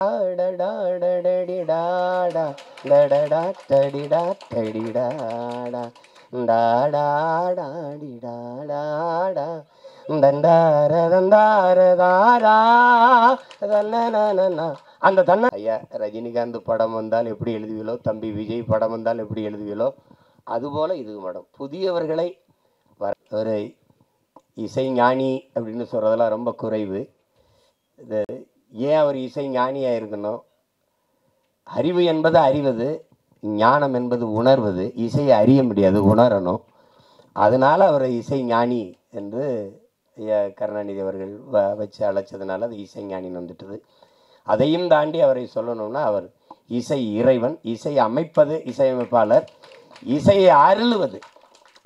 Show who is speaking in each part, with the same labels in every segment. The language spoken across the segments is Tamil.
Speaker 1: அந்த தன்ன ஐயா ரஜினிகாந்த் படம் வந்தால் எப்படி எழுதுவீங்களோ, தம்பி விஜய் படம் வந்தால் எப்படி எழுதுவீங்களோ, அதுபோல இது படம். புதியவர்களை ஒரு இசை ஞானி அப்படின்னு சொல்றதெல்லாம் ரொம்ப குறைவு. இது ஏன் அவர் இசை ஞானியாக இருக்கணும்? அறிவு என்பது அறிவது, ஞானம் என்பது உணர்வது. இசையை அறிய முடியாது, உணரணும். அதனால் அவரை இசை ஞானி என்று கருணாநிதி அவர்கள் வச்சு அழைச்சதுனால அது இசை ஞானின்னு வந்துட்டது. அதையும் தாண்டி அவரை சொல்லணும்னா அவர் இசை இறைவன், இசை அமைப்பது இசையமைப்பாளர், இசையை அருளுவது.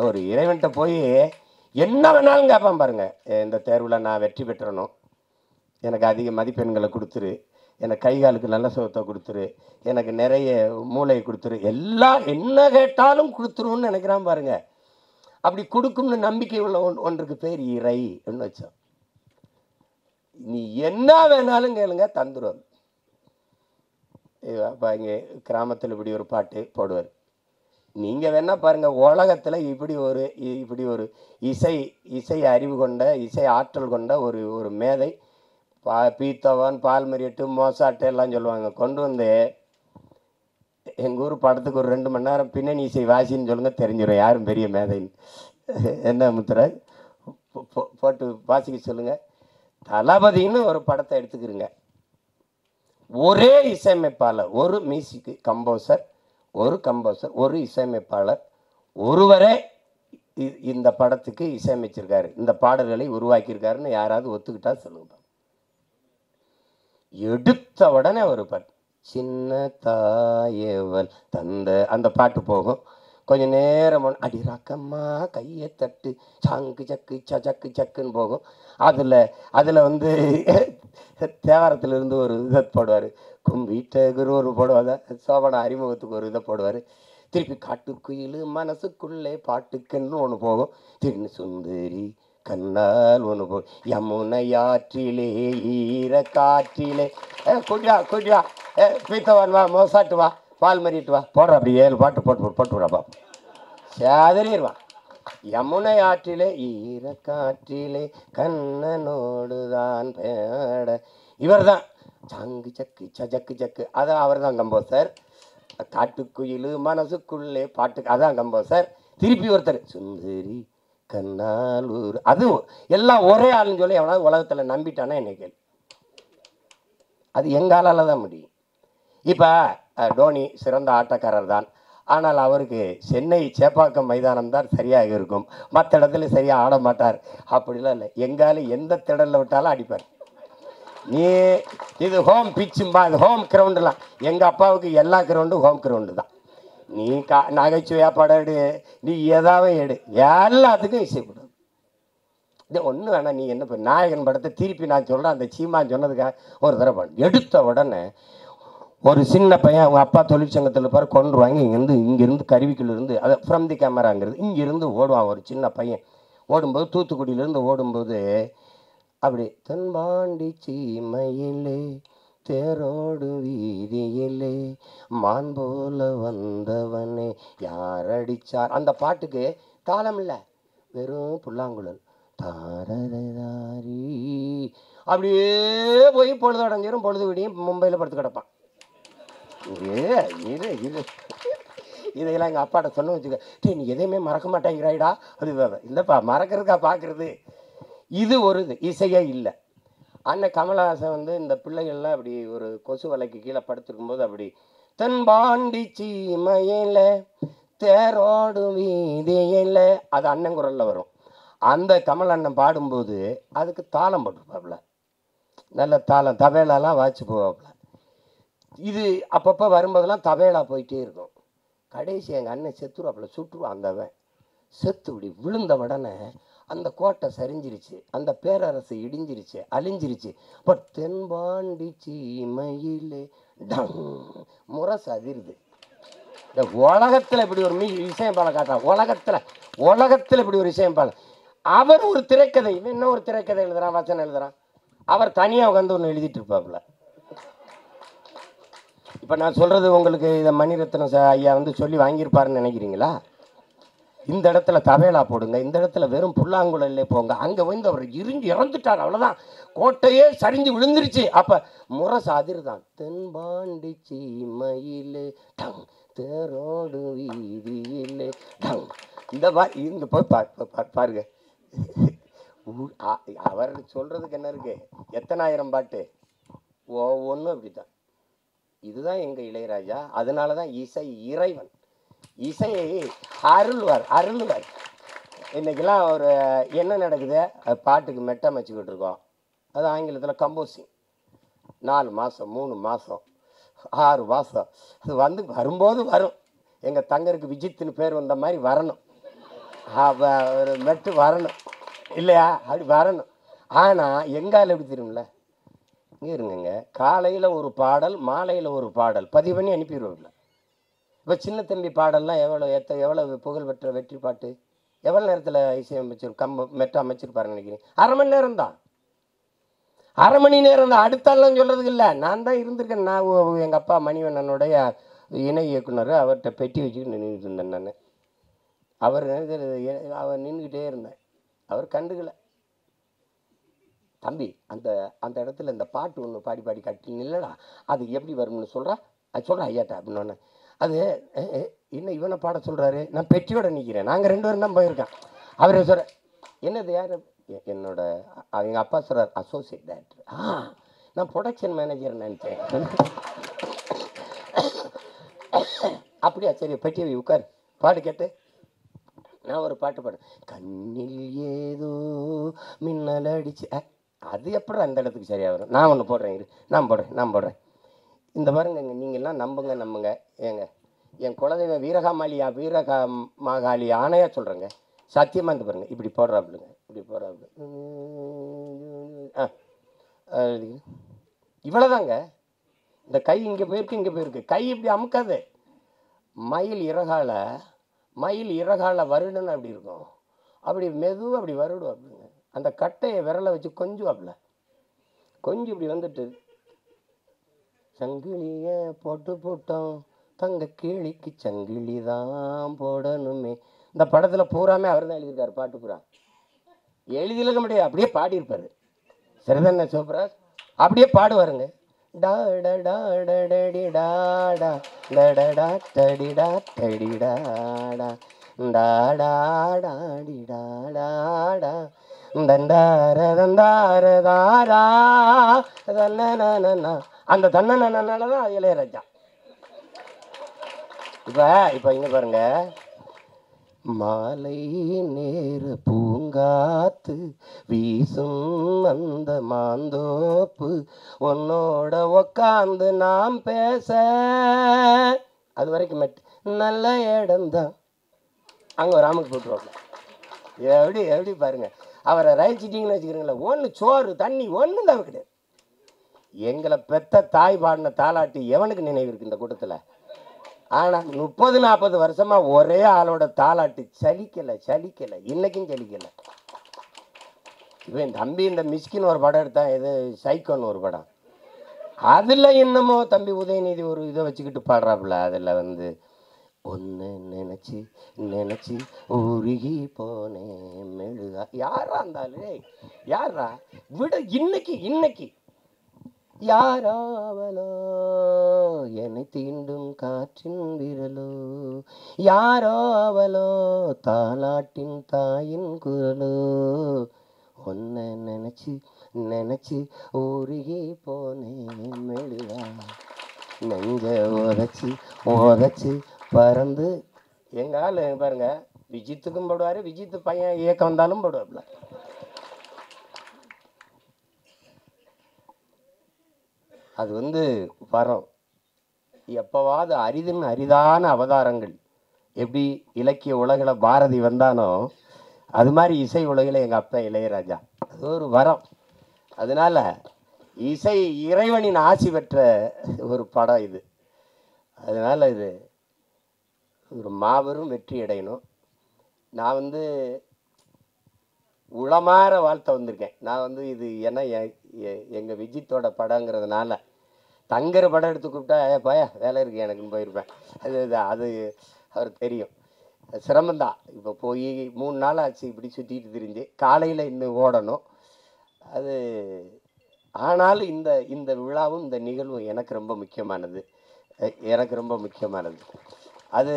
Speaker 1: ஒரு இறைவன்கிட்ட போய் என்ன வேணாலும் கேட்பான் பாருங்க. இந்த தேர்வில் நான் வெற்றி பெற்றணும், எனக்கு அதிக மதிப்பெண்களை கொடுத்துரு, எனக்கு கை காலுக்கு நல்ல சுகத்தை கொடுத்துரு, எனக்கு நிறைய மூளையை கொடுத்துரு, எல்லாம் என்ன கேட்டாலும் கொடுத்துருன்னு நினைக்கிறான் பாருங்க. அப்படி கொடுக்கும்னு நம்பிக்கை உள்ள ஒன்றுக்கு பேர் இறைன்னு வச்சோம். நீ என்ன வேணாலும் கேளுங்க, தந்துடுவார். இப்போ இங்கே கிராமத்தில் இப்படி ஒரு பாட்டு போடுவார். நீங்கள் வேணா பாருங்கள், உலகத்தில் இப்படி ஒரு இசை அறிவு கொண்ட, இசை ஆற்றல் கொண்ட ஒரு மேதை, பீத்தவன், பால்மரியட்டு, மோசாட்டு எல்லாம் சொல்லுவாங்க. கொண்டு வந்து எங்கள் ஊர் படத்துக்கு ஒரு 2 மணி நேரம் பின்னணி இசை வாசின்னு சொல்லுங்கள், தெரிஞ்சிடும் யாரும் பெரிய மேதைன்னு. என்ன முத்துராஜ் போட்டு வாசிக்க சொல்லுங்கள். தளபதின்னு ஒரு படத்தை எடுத்துக்கிறங்க. ஒரே இசையமைப்பாளர், ஒரு மியூசிக் கம்போசர், ஒரு இசையமைப்பாளர் ஒருவரே இந்த படத்துக்கு இசையமைச்சிருக்காரு, இந்த பாடல்களை உருவாக்கியிருக்காருன்னு யாராவது ஒத்துக்கிட்டா சொல்லுங்க. எடுத்த உடனே ஒரு பாட்டு, சின்ன தாயவள் தந்த அந்த பாட்டு போகும். கொஞ்சம் நேரம் அடி ராக்கம்மா கையை தட்டு சாங்கு சக்கு சக்கு சக்குன்னு போகும். அதில் வந்து தேவாரத்திலிருந்து ஒரு இதை போடுவார், கும்பிட்டகுரு ஒரு போடுவாங்க, சோபன அறிமுகத்துக்கு ஒரு இதை போடுவார். திருப்பி காட்டுக்குயில் மனசுக்குள்ளே பாட்டுக்குன்னு ஒன்று போகும். திருநி சுந்தரி கண்ணால் ஒன்று போ, யமுனையாற்றிலே ஈர காற்றிலே, குடியா பீத்தவான் வா, மோசாட்டு வா, பால் மறிட்டு வா, போடுற அப்படி 7 பாட்டு போட்டு விடாப்பா, சேதறிடுவான். யமுனை ஆற்றிலே ஈர காற்றிலே கண்ணனோடுதான் பேட, இவர் தான் சாங்கு சக்கு சக்கு சக்கு, அதான் அவர் தான் கம்போசர். காட்டுக்குயில் மனசுக்குள்ளே பாட்டுக்கு அதான் கம்போசர். திருப்பி ஒருத்தர் சுந்தரி கண்ணாலூர், அது எல்லாம் ஒரே ஆளுன்னு சொல்லி எவனாவது உலகத்தில் நம்பிட்டானா என்ன கேள்வி? அது எங்காலால் தான் முடியும். இப்போ டோனி சிறந்த ஆட்டக்காரர் தான், ஆனால் அவருக்கு சென்னை சேப்பாக்கம் மைதானம் தான் சரியாக இருக்கும், மற்ற இடத்துல சரியாக ஆட மாட்டார். அப்படிலாம் இல்லை, எங்காலும் எந்த திடலில் விட்டாலும் அடிப்பார். நீ இது ஹோம் பிச்சும்பா, இது ஹோம் கிரவுண்டுலாம், எங்கள் அப்பாவுக்கு எல்லா கிரவுண்டும் ஹோம் கிரவுண்டு தான். நீ நகைச்சுவையாக படம் எடு, நீ எதாவது எடு, எல்லாத்துக்கும் இசைப்படும். இது ஒன்றும் வேணாம். நீ என்ன நாயகன் படத்தை திருப்பி நான் சொல்கிறேன், அந்த சீமான் சொன்னதுக்காக ஒரு தடவை எடுத்த உடனே ஒரு சின்ன பையன் அவங்க அப்பா தொழிற்சங்கத்தில் இருப்பார், கொண்டுருவாங்க. இங்கேருந்து கருவிக்குள்ளேருந்து, அதை ஃப்ரம் தி கேமராங்கிறது, இங்கேருந்து ஓடுவான் ஒரு சின்ன பையன். ஓடும்போது தூத்துக்குடியிலேருந்து ஓடும்போது அப்படி தென்பாண்டி சீமையிலே தேரோடு வீதியிலே மான் போல வந்தவனே யார் அடிச்சார், அந்த பாட்டுக்கு தாளம் இல்லை, வெறும் புல்லாங்குழல் தாரதாரி. அப்படியே போய் பொழுது அடைஞ்சிரும், பொழுது விடியும் மும்பையில் படுத்து கிடப்பான். இதெல்லாம் எங்கள் அப்பாட்ட சொன்ன வச்சுக்க, நீ எதையுமே மறக்க மாட்டேங்கிறாய்டா. அது இல்லைப்பா, மறக்கிறதுக்கா பார்க்குறது. இது ஒரு இது இசையே இல்லை. அண்ணன் கமலஹாசன் வந்து இந்த பிள்ளைகள்லாம் அப்படி ஒரு கொசு வலைக்கு கீழே படுத்துருக்கும்போது அப்படி தென்பாண்டி சீமையில் தேரோடு வீதியில், அது அண்ணன் குரலில் வரும். அந்த கமல் அண்ணன் பாடும்போது அதுக்கு தாளம் போட்டுருப்பாப்புல, நல்ல தாளம், தபேலாலாம் வாய்ச்சி போவாப்புல. இது அப்பப்போ வரும்போதெல்லாம் தபேலா போயிட்டே இருக்கும். கடைசி எங்கள் அண்ணன் செத்துருவாப்புல, சுட்டுருவான். அந்தவன் செத்து இப்படி விழுந்த உடனே அந்த கோட்டை சரிஞ்சிருச்சு, அந்த பேரரசு இடிஞ்சிருச்சு, அழிஞ்சிருச்சு. பட் தென்பாண்டி சீமையிலே டங் முரசு அதிருது. இந்த உலகத்தில் இப்படி ஒரு இசையமைப்பாளர் காட்டுறான், உலகத்தில் இப்படி ஒரு இசையமைப்பாளர். அவர் ஒரு திரைக்கதை, இன்னும் ஒரு திரைக்கதை எழுதுறான், வசனம் எழுதுறான். அவர் தனியாக உட்காந்து ஒன்று எழுதிட்டு இருப்பாப்புல. இப்போ நான் சொல்கிறது உங்களுக்கு இதை மணிரத்னம் ஐயா வந்து சொல்லி வாங்கியிருப்பாருன்னு நினைக்கிறீங்களா? இந்த இடத்துல தவேலா போடுங்க, இந்த இடத்துல வெறும் புல்லாங்குழல்லே போங்க, அங்கே வந்து அவர் இறந்துட்டார், அவ்வளோதான், கோட்டையே சரிஞ்சு விழுந்துருச்சு. அப்போ முரசு அதிர்தான், தென்பாண்டி சீமையிலே டங் தேரோடு வீதியிலே டங். இந்த மாதிரி இங்கே போய் பாருங்க. அவர் சொல்கிறதுக்கு என்ன இருக்கு, எத்தனாயிரம் பாட்டு ஒவ்வொன்றும் அப்படி தான். இதுதான் எங்கள் இளையராஜா. அதனால தான் இசை இறைவன், இசையை அருள்வார். இன்றைக்கெல்லாம் ஒரு என்ன நடக்குது, பாட்டுக்கு மெட்டமைச்சிக்கிட்டு இருக்கோம். அது ஆங்கிலத்தில் கம்போசிங். 4 மாதம் 3 மாதம் 6 மாதம் அது வந்து வரும்போது வரும். எங்கள் தங்கருக்கு விஜித்துன்னு பேர் வந்த மாதிரி வரணும், ஒரு மெட்டு வரணும் இல்லையா, அப்படி வரணும். ஆனால் எங்கால் எப்படி தெரியும்ல, இங்கே இருங்க, காலையில் ஒரு பாடல் மாலையில் ஒரு பாடல் பதிவு பண்ணி அனுப்பிடுவோம்ல. இப்போ சின்ன தம்பி பாடல்லாம் எவ்வளோ புகழ்பெற்ற வெற்றி பாட்டு, எவ்வளோ நேரத்தில் இசையமைச்சு மெட்ட அமைச்சிருப்பாருன்னு நினைக்கிறேன்? அரை மணி நேரம் தான், அரை மணி நேரம் தான். அடுத்தாலாம் சொல்கிறதுக்கு இல்லை, நான் தான் இருந்திருக்கேன். நான் எங்கள் அப்பா மணிவண்ணனுடைய இணை இயக்குனர், அவர்கிட்ட பெட்டி வச்சுக்கிட்டு நின்றுட்டு இருந்தேன் நான். அவர் நின்றுக்கிட்டே இருந்தேன், அவர் கண்டுக்கலை. தம்பி அந்த இடத்துல இந்த பாட்டு ஒன்று பாடி கட்டி இல்லைடா, அது எப்படி வரும்னு அது சொல்கிறேன் ஐயாட்டா அப்படின்னு. அது இன்னும் இவனை பாட சொல்கிறாரு, நான் பெட்டியோட நிற்கிறேன், நாங்கள் 2 பேரும் தான் போயிருக்கேன். அவரை சொல்கிற என்னது யார், என்னோட எங்கள் அப்பா சொல்கிறார் அசோசியேட் டைரக்டர். நான் ப்ரொடக்ஷன் மேனேஜர் நினச்சேன். அப்படியா, சரி பெட்டியை உட்கார், பாடு கேட்டு. நான் ஒரு பாட்டு பாடு, கண்ணில் ஏதோ மின்னல் அடிச்சு, அது எப்படி அந்த இடத்துக்கு சரியாக வரும்? நான் ஒன்று போடுறேன் இரு, நான் போடுறேன். இந்த பாருங்க, நீங்கள்லாம் நம்புங்க ஏங்க, என் குலதெய்வம் வீரகாமாகாளி ஆணையாக சொல்கிறேங்க, சத்தியமாக இந்த பாருங்க, இப்படி போடுறாப்புலுங்க, இவ்வளோதாங்க. இந்த கை இங்கே போயிருக்கு, கை இப்படி அமுக்காது. மயில் இறகால வருடுன்னு அப்படி இருக்கும், அப்படி மெதுவாக அப்படி வருடும் அப்படிங்க. அந்த கட்டையை விரலை வச்சு கொஞ்சம் இப்படி வந்துட்டு, சங்கிலியை போட்டோம் தங்க கிளிக்கு சங்கிலி தான் போடணுமே. இந்த படத்தில் பூராமே அவர் தான் எழுதியிருக்காரு, பாட்டு பூரா எழுதியிருக்க முடியாது, அப்படியே பாடியிருப்பார். சரிதானே சூப்பராஜ்? அப்படியே பாடுவாருங்க. டாடா டாடடி டாடா டடடா டடிடா டடிடாடா டாடாடாடி டாடாடா தண்டார தந்தார தாரா தன்னனா. அந்த தன்னனால தான் இளையராஜா. இப்போ இங்கே பாருங்க, மாலை நேர பூங்காத்து வீசும் அந்த மாந்தோப்பு உன்னோட உக்காந்து நாம் பேச, அது வரைக்கும் நல்ல இடம்தான். அங்கே ஒரு ராமுக்கு போட்டுருவாங்க. எப்படி பாருங்க, அவரை ரசிச்சிட்டிங்கன்னு வச்சுக்கிறீங்களா, ஒன்று சோறு தண்ணி ஒன்றும் தான் கிடையாது. எங்களை பெத்த தாய் பாடின தாலாட்டு எவனுக்கு நினைவு இருக்கு இந்த கூட்டத்தில்? ஆனால் 30-40 வருஷமாக ஒரே ஆளோட தாலாட்டு சலிக்கலை, இன்னைக்கும் சலிக்கலை. இப்போ என் தம்பி இந்த மிஸ்கின்னு ஒரு படம் எடுத்தான், இது சைக்கோன்னு ஒரு படம், அதில் என்னமோ தம்பி உதயநிதி ஒரு இதை வச்சுக்கிட்டு பாடுறாப்புல. அதில் ஒன்று நினச்சி உருகி போனேன் மெழுகா. யாரா இருந்தாலும் யாரா விட, இன்னைக்கு யாராவலோ என்னை தீண்டும் காற்றின் விரலோ, யாரோ அவளோ தாலாட்டின் தாயின் குரலோ, ஒன்ன நினைச்சு உருகி போனேன் மெழுகா, நெஞ்ச உதச்சி பறந்து. எங்கால் பாருங்க, விஜித்துக்கும் போடுவார், விஜித்து பையன் இயக்கம் வந்தாலும் போடுவாப்புல. அது வரும். எப்போவாது அரிதான அவதாரங்கள். எப்படி இலக்கிய உலகில் பாரதி வந்தானோ அது மாதிரி இசை உலகில் எங்கள் அப்பா இளையராஜா. அது ஒரு வரம். அதனால இசை இறைவனின் ஆசி பெற்ற ஒரு படம் இது. அதனால் இது ஒரு மாபெரும் வெற்றி அடையணும். நான் உளமாற வாழ்த்த வந்திருக்கேன். நான் இது ஏன்னா எங்கள் விஜித்தோட படங்கிறதுனால தங்குற படம் எடுத்து கூப்பிட்டா பய வேலை இருக்குது எனக்குன்னு போயிருப்பேன். அது அது அவருக்கு தெரியும். சிரமந்தான். இப்போ போய் 3 நாள் ஆச்சு இப்படி சுற்றிட்டு திரிஞ்சு, காலையில் இன்னும் ஓடணும். அது ஆனாலும் இந்த இந்த விழாவும் இந்த நிகழ்வும் எனக்கு ரொம்ப முக்கியமானது. எனக்கு ரொம்ப முக்கியமானது. அது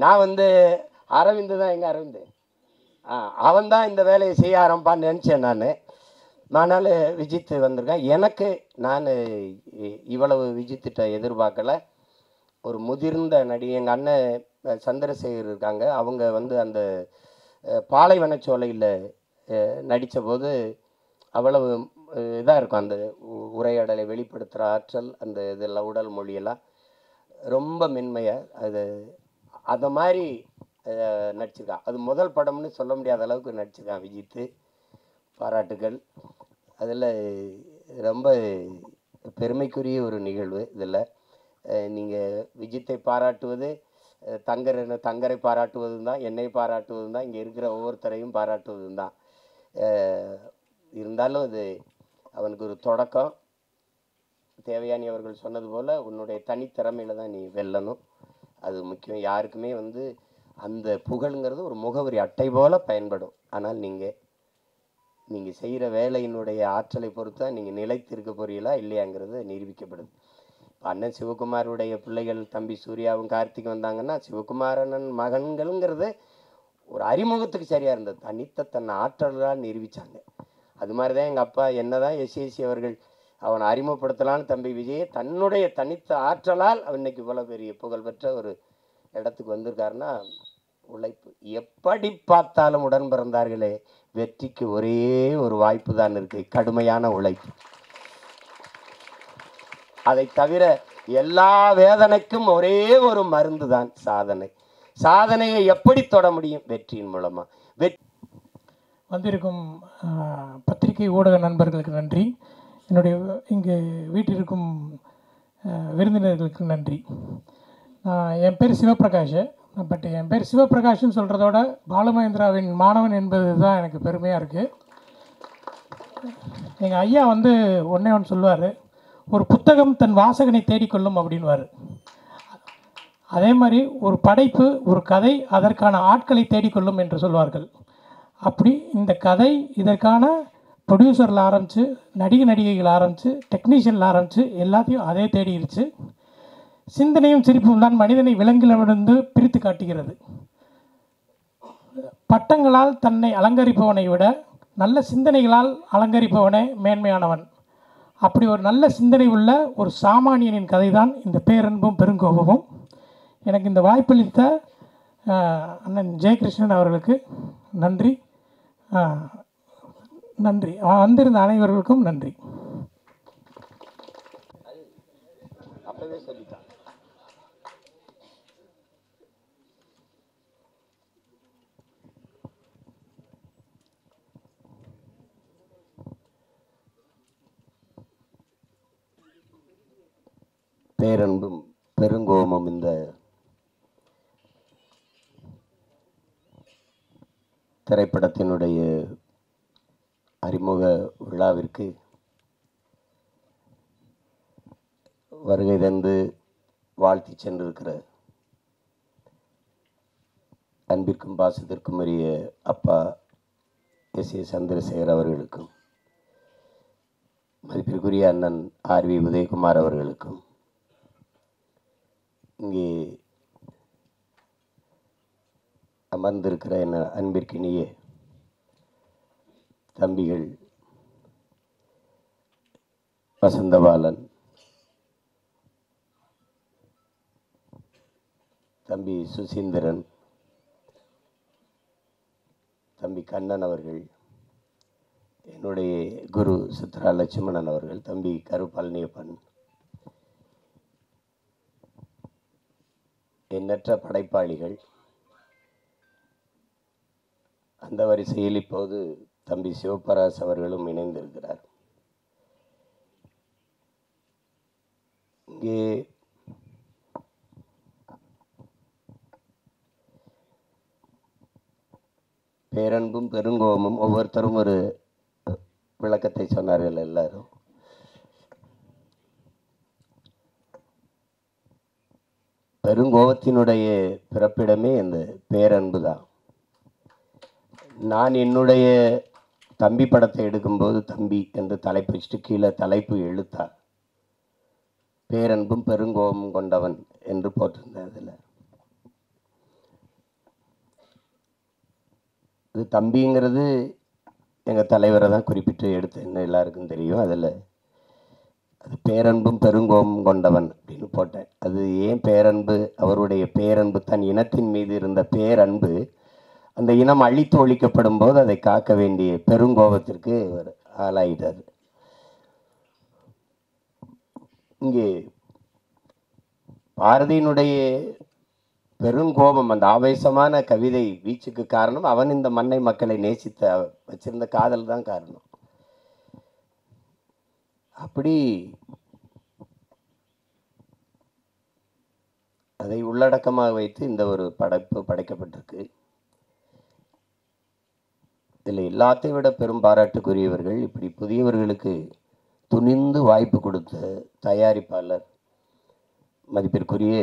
Speaker 1: நான் வந்து அரவிந்த் தான், எங்கள் அரவிந்த் அவன் தான் இந்த வேலையை செய்ய ஆரம்பிப்பான்னு நினச்சேன் நான். ஆனாலும் விஜித் வந்திருக்கேன். எனக்கு நான் இவ்வளவு விஜித்திட்ட எதிர்பார்க்கல. ஒரு முதிர்ந்த நடி எங்கள் அண்ணன் சந்திரசேகர் இருக்காங்க. அவங்க வந்து அந்த பாலைவனச்சோலையில் நடித்த போது அவ்வளவு இதாக இருக்கும். அந்த உரையாடலை வெளிப்படுத்துகிற ஆற்றல், அந்த இதெல்லாம் உடல் மொழியெல்லாம் ரொம்ப மென்மையாக அது அதை மாதிரி நடிச்சிருக்கான். அது முதல் படம்னு சொல்ல முடியாத அளவுக்கு நடிச்சிருக்கான் விஜித்து. பாராட்டுகள். அதில் ரொம்ப பெருமைக்குரிய ஒரு நிகழ்வு. இதில் நீங்கள் விஜித்தை பாராட்டுவது தங்கரை பாராட்டுவதும் தான், என்னை பாராட்டுவதும் தான், இங்கே இருக்கிற ஒவ்வொருத்தரையும் பாராட்டுவதும் தான். இருந்தாலும் அது அவனுக்கு ஒரு தொடக்கம். தேவயானி அவர்கள் சொன்னது போல் உன்னுடைய தனித்திறமையில் தான் நீ வெல்லணும். அது முக்கியம். யாருக்குமே வந்து அந்த புகழுங்கிறது ஒரு முகவரி அட்டை போல் பயன்படும். ஆனால் நீங்கள் செய்கிற வேலையினுடைய ஆற்றலை பொறுத்து தான் நீங்கள் நிலைத்திருக்க போறீங்களா இல்லையாங்கிறது நிரூபிக்கப்படுது. இப்போ அண்ணன் சிவகுமாருடைய பிள்ளைகள் தம்பி சூர்யாவும் கார்த்திக் வந்தாங்கன்னா, சிவகுமாரன் மகன்கள்ங்கிறது ஒரு அறிமுகத்துக்கு சரியாக இருந்தது. தன்னை ஆற்றலால் நிரூபித்தாங்க. அது மாதிரி தான் எங்கள் அப்பா என்ன தான் எஸ்எஸ்சி அவர்கள் அவனை அறிமுகப்படுத்தலான்னு தம்பி விஜயை தன்னுடைய தனித்த ஆற்றலால் அவன் இன்னைக்கு இவ்வளோ பெரிய புகழ்பெற்ற ஒரு இடத்துக்கு வந்திருக்காருன்னா உழைப்பு. எப்படி பார்த்தாலும் உடன் பிறந்தார்களே, வெற்றிக்கு ஒரே ஒரு வாய்ப்பு தான் இருக்கு, கடுமையான உழைப்பு. அதை தவிர எல்லா வேதனைக்கும் ஒரே ஒரு மருந்து தான் சாதனை. சாதனையை எப்படி தொட முடியும்? வெற்றியின் மூலமா.
Speaker 2: வந்திருக்கும் பத்திரிகை ஊடக நண்பர்களுக்கு நன்றி. என்னுடைய இங்கே வீட்டிற்கும் விருந்தினர்களுக்கு நன்றி. என் பேர் சிவபிரகாஷ். பட் என் பேர் சிவபிரகாஷ்னு சொல்கிறதோட பாலுமகேந்திராவின் மாணவன் என்பது தான் எனக்கு பெருமையாக இருக்குது. எங்கள் ஐயா வந்து ஒன்றே ஒன்று சொல்லுவார், ஒரு புத்தகம் தன் வாசகனை தேடிக்கொள்ளும் அப்படின்வார். அதே மாதிரி ஒரு படைப்பு, ஒரு கதை அதற்கான ஆட்களை தேடிக்கொள்ளும் என்று சொல்வார்கள். அப்படி இந்த கதை இதற்கான ப்ரொடியூசரில் ஆரம்பித்து நடிகைகள் ஆரம்பித்து டெக்னீஷியனில் ஆரம்பித்து எல்லாத்தையும் அதே தேடிடுச்சு. சிந்தனையும் சிரிப்பும் தான் மனிதனை விலங்கிலிருந்து பிரித்து காட்டுகிறது. பட்டங்களால் தன்னை அலங்கரிப்பவனை விட நல்ல சிந்தனைகளால் அலங்கரிப்பவனே மேன்மையானவன். அப்படி ஒரு நல்ல சிந்தனை உள்ள ஒரு சாமானியனின் கதை தான் இந்த பேரன்பும் பெருங்கோபமும். எனக்கு இந்த வாய்ப்பளித்த அண்ணன் ஜெயகிருஷ்ணன் அவர்களுக்கு நன்றி. நன்றி. வந்திருந்த அனைவர்களுக்கும் நன்றி.
Speaker 1: அப்பவே சொல்லிட்டான். பேரன்பும் பெருங்கோபமும் இந்த திரைப்படத்தினுடைய அறிமுக விழாவிற்கு வருகை தந்து வாழ்த்தி சென்றிருக்கிற அன்பிற்கும் பாசத்திற்கும் உரிய அப்பா எஸ்.ஏ. சந்திரசேகர் அவர்களுக்கும், மதிப்பிற்குரிய அண்ணன் ஆர்.வி. உதயகுமார் அவர்களுக்கும், இங்கே அமர்ந்திருக்கிற என் அன்பிற்கினிய தம்பிகள் வசந்தபாலன், தம்பி சுசீந்திரன், தம்பி கண்ணன் அவர்கள், என்னுடைய குரு சித்ரா லட்சுமணன் அவர்கள், தம்பி கரு பழனியப்பன், எண்ணற்ற படைப்பாளிகள். அந்த வரிசையில் இப்போது தம்பி சிவபிரகாஷ் அவர்களும் இணைந்திருக்கிறார். இங்கே பேரன்பும் பெருங்கோபமும் ஒவ்வொருத்தரும் ஒரு விளக்கத்தை சொன்னார்கள் எல்லாரும். பெருங்கோபத்தினுடைய பிறப்பிடமே இந்த பேரன்பு தான். நான் என்னுடைய தம்பி படத்தை எடுக்கும்போது தம்பி என்று தலைப்பு வச்சுட்டு கீழே தலைப்பு எழுத்தார் பேரன்பும் பெருங்கோபம் கொண்டவன் என்று போட்டிருந்தேன். அதில் இது தம்பிங்கிறது எங்கள் தலைவரை தான் குறிப்பிட்டு எடுத்தேன்னு எல்லாருக்கும் தெரியும். அதில் அது பேரன்பும் பெருங்கோபம் கொண்டவன் அப்படின்னு போட்டேன். அது ஏன் பேரன்பு? அவருடைய பேரன்பு தன் இனத்தின் மீது இருந்த பேரன்பு அந்த இனம் அழித்து ஒழிக்கப்படும் போது அதை காக்க வேண்டிய பெருங்கோபத்திற்கு அவர் ஆளாயிட்டார். இங்கே பாரதியினுடைய பெருங்கோபம், அந்த ஆவேசமான கவிதை வீச்சுக்கு காரணம் அவன் இந்த மண்ணை மக்களை நேசித்த வச்சிருந்த காதல் தான் காரணம். அப்படி அதை உள்ளடக்கமாக வைத்து இந்த ஒரு படைப்பு படைக்கப்பட்டிருக்கு. இதில் எல்லாத்தையும் விட பெரும் பாராட்டுக்குரியவர்கள் இப்படி புதியவர்களுக்கு துணிந்து வாய்ப்பு கொடுத்த தயாரிப்பாளர் மதிப்பிற்குரிய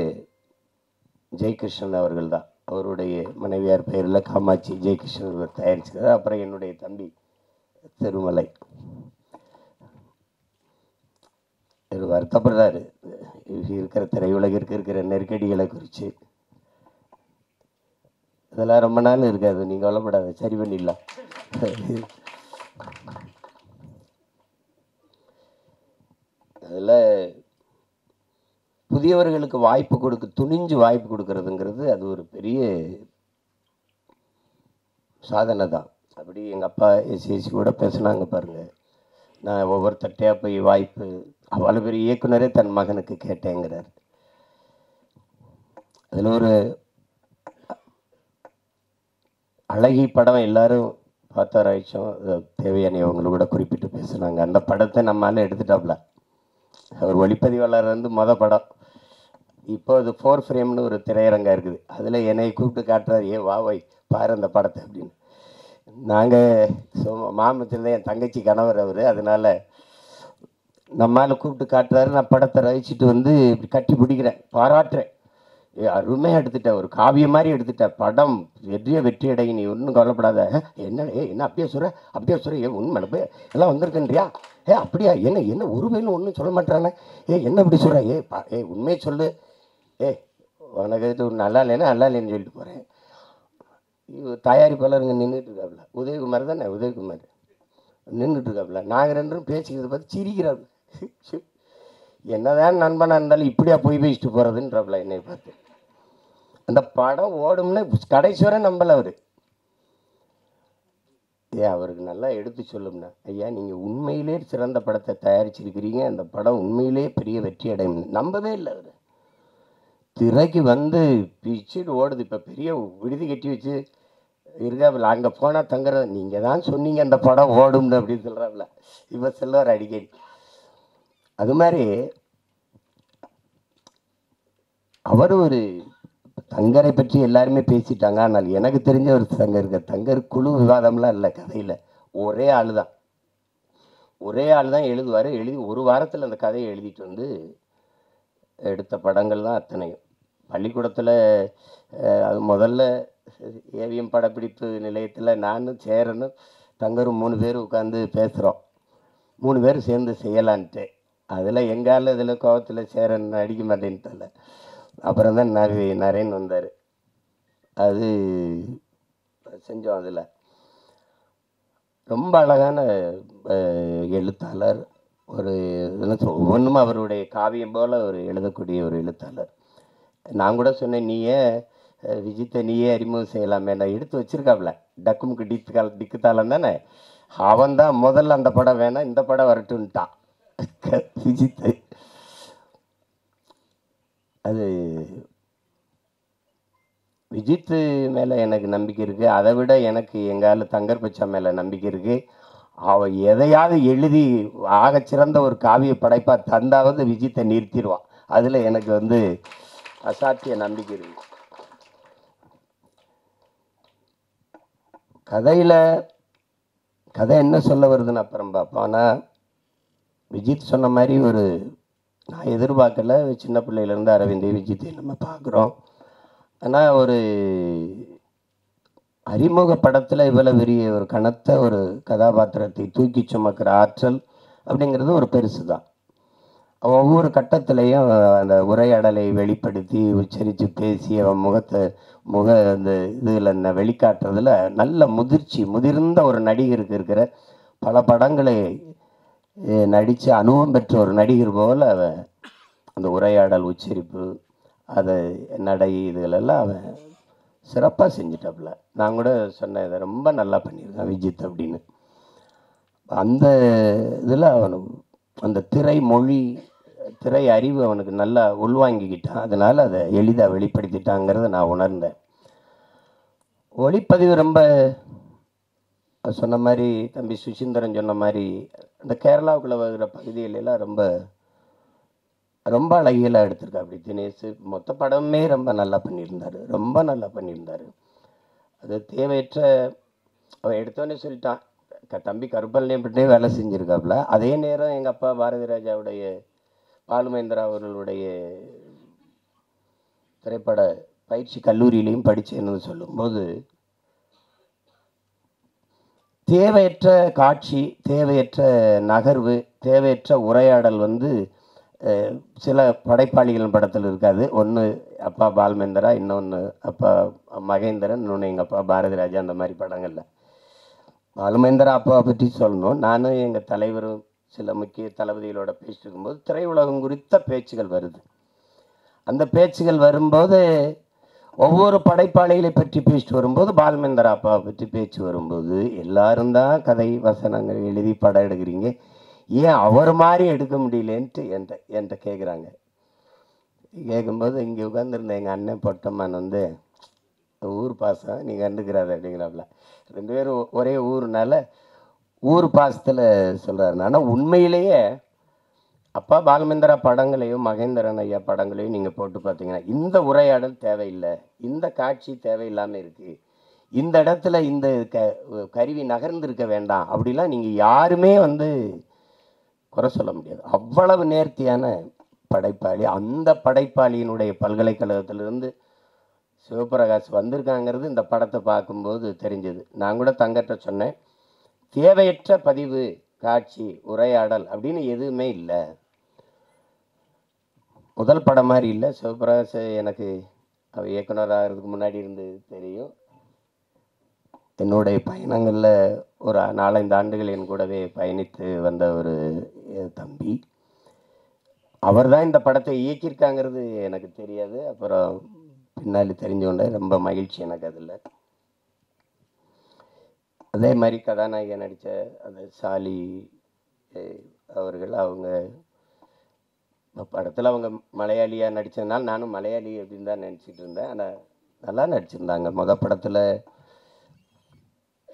Speaker 1: ஜெயகிருஷ்ணன் அவர்கள் தான். அவருடைய மனைவியார் பெயரில் காமாட்சி ஜெயகிருஷ்ணன் அவர்கள் தயாரிச்சிருக்காரு. அப்புறம் என்னுடைய தம்பி திருமலை வருத்தப்படுறாரு இருக்கிற திரையுலகிற்கு இருக்கிற நெருக்கடிகளை குறித்து. இதெல்லாம் ரொம்ப நாள் இருக்காது, நீங்கள் கவலைப்படாத, சரி பண்ணிடலாம். அதில் புதியவர்களுக்கு வாய்ப்பு கொடுக்க துணிஞ்சு வாய்ப்பு கொடுக்கறதுங்கிறது அது ஒரு பெரிய சாதனை தான். அப்படி எங்கள் அப்பா எஸ்சி கூட பேசுனாங்க பாருங்கள். நான் ஒவ்வொருத்தட்டையாக போய் வாய்ப்பு, அவ்வளோ பெரிய இயக்குனரே தன் மகனுக்கு கேட்டேங்கிறார். அதில் ஒரு அழகி படம் எல்லாரும் பார்த்தாராய்ச்சோம். தேவையானவங்களை கூட குறிப்பிட்டு பேசுனாங்க. அந்த படத்தை நம்மளால எடுத்துட்டாப்ல. அவர் ஒளிப்பதிவாளர் வந்து படம். இப்போ அது 4 ஃப்ரேம்னு ஒரு திரையரங்கம் இருக்குது. அதில் என்னை கூப்பிட்டு காட்டுறாரு, ஏ வா வை பாரு அந்த படத்தை அப்படின்னு. நாங்கள் மாமத்திருந்தேன், என் தங்கச்சி கணவர் அவர். அதனால் நம்மளால் கூப்பிட்டு காட்டுறாரு. நான் படத்தை ரசிச்சுட்டு வந்து இப்படி கட்டி பிடிக்கிறேன், பாராட்டுறேன். அருமையாக எடுத்துட்டேன், ஒரு காவியம் மாதிரி எடுத்துட்டேன். படம் வெற்றி அடையும், நீ ஒன்றும் கவலைப்படாத. என்ன அப்படியே சொல்கிற உண்மை போய் எல்லாம் வந்திருக்கேன்றியா? அப்படியா? என்ன ஒரு வயலும் ஒன்றும் சொல்ல மாட்டானே. என்ன இப்படி சொல்கிற? உண்மையை சொல்லு. உனக்கு இது நல்லா இல்லைன்னு சொல்லிட்டு போகிறேன். தயாரிப்பாளருங்க நின்றுட்டு இருக்காப்புல. உதயகுமார் தானே, உதயகுமார் நின்றுட்டு இருக்காப்புல. நாங்கள் ரெண்டும் பேசிக்கிறத பார்த்து சிரிக்கிறாப்புல. என்னதான் நண்பனாக இருந்தாலும் இப்படியா போய் பேசிட்டு போகிறதுன்றாப்புல என்னை பார்த்து. அந்த படம் ஓடும்னு கடைசி வரை நம்பலை அவர். அவருக்கு நல்லா எடுத்து சொல்லும்னா, ஐயா நீங்கள் உண்மையிலே சிறந்த படத்தை தயாரிச்சிருக்கிறீங்க, அந்த படம் உண்மையிலே பெரிய வெற்றி அடையும். நம்பவே இல்லை அவர். திரைக்கு வந்து பிச்சுட்டு ஓடுது. இப்போ பெரிய விடுதி கட்டி வச்சு இருக்காப்புல. அங்கே போனால் தங்குறது, நீங்கள் தான் சொன்னீங்க அந்த படம் ஓடும்னு அப்படின்னு சொல்கிறாப்புல. இப்போ சொல்லுவார் அடிக்கடி. அது மாதிரி அவர் ஒரு தங்கரை பற்றி எல்லாருமே பேசிட்டாங்க. ஆனால் எனக்கு தெரிஞ்ச ஒரு தங்கர் குழு விவாதம்லாம் இல்லை கதையில். ஒரே ஆள் தான் எழுதுவார். எழுதி ஒரு வாரத்தில் அந்த கதையை எழுதிட்டு வந்து எடுத்த படங்கள் தான் அத்தனையும். பள்ளிக்கூடத்தில் அது முதல்ல ஏவிஎம் படப்பிடிப்பு நிலையத்தில் நானும் சேரனும் தங்கரும் 3 பேர் உட்காந்து பேசுகிறோம். 3 பேர் சேர்ந்து செய்யலான்ட்டு. அதில் எங்கால இதில் கோவத்தில் சேரன் அடிக்க மாட்டேன்ட்டால. அப்புறம் தான் நரேன் வந்தார். அது செஞ்சோம். அதில் ரொம்ப அழகான எழுத்தாளர். ஒரு ஒவ்வொன்றும் அவருடைய காவியம் போல் ஒரு எழுதக்கூடிய ஒரு எழுத்தாளர். நான் கூட சொன்னேன், நீயே விஜித்தை நீயே அறிமுகம் செய்யலாமே. நான் எடுத்து வச்சிருக்காப்புல. டக்குமுக்கு டிக்குத்தாளம் தானே. அவன் தான் முதல்ல அந்த படம் வேணாம், இந்த படம் வரட்டுன்ட்டான் விஜித்து. அது விஜித்து மேலே எனக்கு நம்பிக்கை இருக்குது. அதை விட எனக்கு எங்கால தங்கர் பச்சா மேலே நம்பிக்கை இருக்குது. அவள் எதையாவது எழுதி ஆகச்சிறந்த ஒரு காவிய படைப்பாக தந்தாவது விஜித்தை நிறுத்திடுவான். அதில் எனக்கு வந்து அசாத்திய நம்பிக்கை இருக்கு. கதை என்ன சொல்ல வருதுன்னு அப்புறம் பார்ப்போம். ஆனால் விஜித் சொன்ன மாதிரி ஒரு நான் எதிர்பார்க்கல. சின்ன பிள்ளையிலேருந்து அரவிந்த் விஜித்தை நம்ம பார்க்குறோம். ஆனால் ஒரு அறிமுக படத்தில் இவ்வளோ பெரிய ஒரு கனத்த ஒரு கதாபாத்திரத்தை தூக்கி சுமக்கிற ஆற்றல் அப்படிங்கிறது ஒரு பெருசு தான். ஒவ்வொரு கட்டத்திலையும் அந்த உரையாடலை வெளிப்படுத்தி உச்சரித்து பேசி அவன் அந்த இதில் வெளிக்காட்டுறதுல நல்ல முதிர்ந்த ஒரு நடிகருக்கு இருக்கிற பல படங்களை நடித்து அனுபவம் பெற்ற ஒரு நடிகர் போல் அவன் அந்த உரையாடல் உச்சரிப்பு அதை நடை இதுகளெல்லாம் அவன் சிறப்பாக செஞ்சிட்டாப்புல. நான் கூட சொன்னேன், இதை ரொம்ப நல்லா பண்ணியிருக்கான் விஜித் அப்படின்னு. அந்த இதில் அவனுக்கு அந்த திரை அறிவு அவனுக்கு நல்லா உள்வாங்கிக்கிட்டான். அதனால் அதை எளிதாக வெளிப்படுத்திட்டாங்கிறத நான் உணர்ந்தேன். ஒளிப்பதிவு ரொம்ப சொன்ன மாதிரி தம்பி சுசீந்திரன் சொன்ன மாதிரி அந்த கேரளாவுக்குள்ளே வருகிற பகுதிகளெல்லாம் ரொம்ப ரொம்ப அழகியலாக எடுத்திருக்கா. அப்படி தினேஷ் மொத்த படமே ரொம்ப நல்லா பண்ணியிருந்தார். அது தேவையற்ற அவன் எடுத்தோன்னே சொல்லிட்டான். தம்பி கருப்பல்லையும் வேலை செஞ்சுருக்காப்புல. அதே நேரம் எங்கள் அப்பா பாரதி ராஜாவுடைய பாலுமேந்திரா அவர்களுடைய திரைப்பட பயிற்சி கல்லூரியிலையும் படித்தேன்னு சொல்லும்போது தேவையற்ற காட்சி, தேவையற்ற நகர்வு, தேவையற்ற உரையாடல் சில படைப்பாளிகள் படத்தில் இருக்காது. ஒன்று அப்பா பாலுமேந்திரா, இன்னொன்று அப்பா மகேந்திரன், இன்னொன்று எங்கள் அப்பா பாரதி ராஜா. அந்த மாதிரி படங்களில் பாலுமேந்திரா அப்பாவை பற்றி சொல்லணும். நானும் எங்கள் தலைவரும் சில முக்கிய தளபதிகளோட பேசிட்டு இருக்கும்போது திரையுலகம் குறித்த பேச்சுகள் வருது. அந்த பேச்சுகள் வரும்போது ஒவ்வொரு படைப்பாளிகளை பற்றி பேசிட்டு வரும்போது பாலுமேந்திரா அப்பாவை பற்றி பேச்சு வரும்போது எல்லாரும் தான் கதை வசனங்கள் எழுதி படம் எடுக்கிறீங்க, ஏன் அவர் மாதிரி எடுக்க முடியலன்ட்டு என்கிட்ட கேட்குறாங்க. கேட்கும்போது இங்கே உட்காந்துருந்த எங்கள் அண்ணன் பொட்டம்மான் ஊர் பாசம் நீ கண்டுக்கிறாரு அப்படிங்கிறாப்புல. 2 பேரும் ஒரே ஊர்னால ஊர் பாசத்தில் சொல்கிறாரு. ஆனால் உண்மையிலேயே அப்பா பாலுமேந்திரா படங்களையும் மகேந்திரன் ஐயா படங்களையும் நீங்கள் போட்டு பார்த்தீங்கன்னா இந்த உரையாடல் தேவையில்லை, இந்த காட்சி தேவையில்லாமல் இருக்குது, இந்த இடத்துல இந்த கருவி நகர்ந்திருக்க வேண்டாம் அப்படிலாம் நீங்கள் யாருமே குறை சொல்ல முடியாது. அவ்வளவு நேர்த்தியான படைப்பாளி. அந்த படைப்பாளியினுடைய பல்கலைக்கழகத்திலிருந்து சிவபிரகாஷ் வந்திருக்காங்கிறது இந்த படத்தை பார்க்கும்போது தெரிஞ்சது. நான் கூட தங்கட்ட சொன்னேன், தேவையற்ற பதிவு, காட்சி, உரையாடல் அப்படின்னு எதுவுமே இல்லை. முதல் படம் மாதிரி இல்லை. சிவபிரகாஷ் எனக்கு அவர் இயக்குனர் ஆகிறதுக்கு முன்னாடி இருந்து தெரியும். என்னுடைய பயணங்களில் ஒரு 4-5 ஆண்டுகள் என் கூடவே பயணித்து வந்த ஒரு தம்பி. அவர் தான் இந்த படத்தை இயக்கியிருக்காங்கிறது எனக்கு தெரியாது. அப்புறம் பின்னாடி தெரிஞ்சோண்டே ரொம்ப மகிழ்ச்சி எனக்கு அதில். அதே மாதிரி கதாநாயகன் நடித்த அந்த சாலி அவர்கள், அவங்க படத்தில் அவங்க மலையாளியாக நடித்ததுனால நானும் மலையாளி அப்படின்னு தான் நினச்சிட்டு இருந்தேன். ஆனால் நல்லா நடிச்சிருந்தாங்க. படத்தில்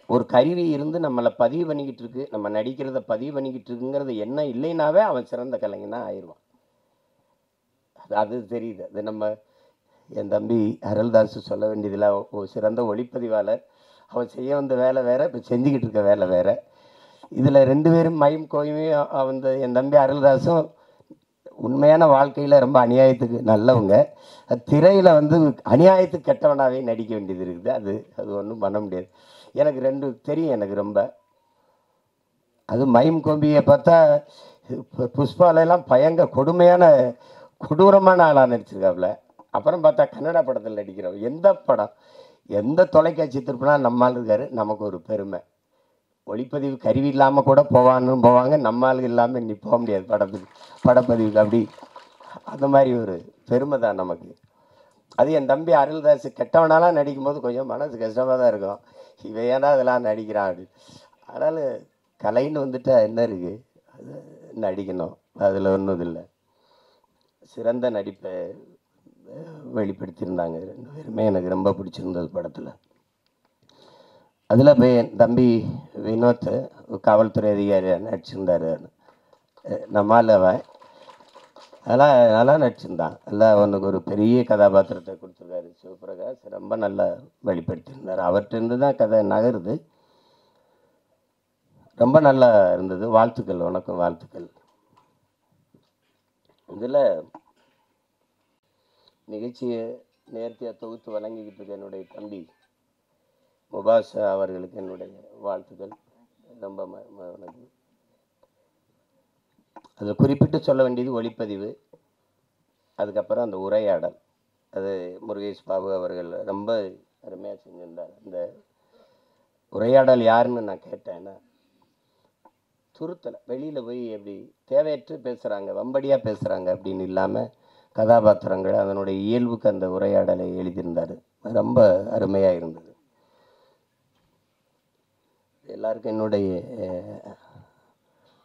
Speaker 1: ஒரு கருவி இருந்து நம்மளை பதிவு பண்ணிக்கிட்டு இருக்கு, நம்ம நடிக்கிறத பதிவு பண்ணிக்கிட்டு இருக்குங்கிறது என்ன இல்லைனாவே அவன் சிறந்த கலைஞனா ஆயிடுவான். அது தெரியுது. அது நம்ம என் தம்பி அருள்தாஸ் சொல்ல வேண்டியதில்லை. ஒரு சிறந்த ஒளிப்பதிவாளர். அவன் செய்ய வந்த வேலை வேறு, இப்போ செஞ்சுக்கிட்டு இருக்க வேலை வேறு. இதில் 2 பேரும் மைம் கோயமையும் என் தம்பி அருள்தாஸும் உண்மையான வாழ்க்கையில் ரொம்ப அநியாயத்துக்கு நல்லவங்க. திரையில் அநியாயத்துக்கு கெட்டவனாகவே நடிக்க வேண்டியது இருக்குது. அது ஒன்றும் பண்ண முடியாது. எனக்கு 2 தெரியும். எனக்கு ரொம்ப அது மைம் கோம்பியை பார்த்தா புஷ்பாலெல்லாம் கொடூரமான ஆளாக நடிச்சிருக்காப்புல. அப்புறம் பார்த்தா கன்னடா படத்தில் நடிக்கிறோம். எந்த படம், எந்த தொலைக்காட்சி திருப்பினா நம்மால் இருக்காரு. நமக்கு ஒரு பெருமை. ஒளிப்பதிவு கருவி இல்லாமல் கூட போவாங்க, நம்மாளுக்கு இல்லாமல் இன்னி போக முடியாது படப்பதிவுக்கு. அப்படி அந்த மாதிரி ஒரு பெருமை தான் நமக்கு. அது என் தம்பி அருள்தாஸ் கெட்டவனாலாம் நடிக்கும்போது கொஞ்சம் மனசு கஷ்டமாக தான் இருக்கும். இவன் ஏன்னா அதெல்லாம் நடிக்கிறான் அப்படி. அதனால் கலைன்னு வந்துட்டால் என்ன இருக்குது, அது நடிக்கணும், அதில் ஒன்றும் இல்லை. சிறந்த நடிப்பை வெளிப்படுத்தியிருந்தாங்க 2 பேருமே. எனக்கு ரொம்ப பிடிச்சிருந்தது படத்தில். அதில் என் தம்பி வினோத் காவல்துறை அதிகாரியாக நடிச்சிருந்தார். நம்மால் அவன் அதெல்லாம் நல்லா நடிச்சிருந்தான். நல்லா அவனுக்கு ஒரு பெரிய கதாபாத்திரத்தை கொடுத்துருக்காரு சிவபிரகாஷ். ரொம்ப நல்லா வெளிப்படுத்தியிருந்தார். அவர்கிட்டருந்து தான் கதை நகருது. ரொம்ப நல்லா இருந்தது. வாழ்த்துக்கள். வணக்கம். வாழ்த்துக்கள். இதில் நிகழ்ச்சியை நேர்த்தியாக தொகுத்து வழங்கிக்கிட்டு இருக்க என்னுடைய தம்பி முபாஷா அவர்களுக்கு என்னுடைய வாழ்த்துக்கள். ரொம்ப வணக்கம். அதில் குறிப்பிட்டு சொல்ல வேண்டியது ஒளிப்பதிவு, அதுக்கப்புறம் அந்த உரையாடல். அது முருகேஷ் பாபு அவர்கள் ரொம்ப அருமையாக செஞ்சிருந்தார். அந்த உரையாடல் யாருன்னு நான் கேட்டேன்னா, துருத்தலை வெளியில் போய் எப்படி தேவையற்று பேசுகிறாங்க, வம்படியாக பேசுகிறாங்க அப்படின்னு இல்லாமல் கதாபாத்திரங்கள் அதனுடைய இயல்புக்கு அந்த உரையாடலை எழுதியிருந்தார். ரொம்ப அருமையாக இருந்தது. எல்லாருக்கும் என்னுடைய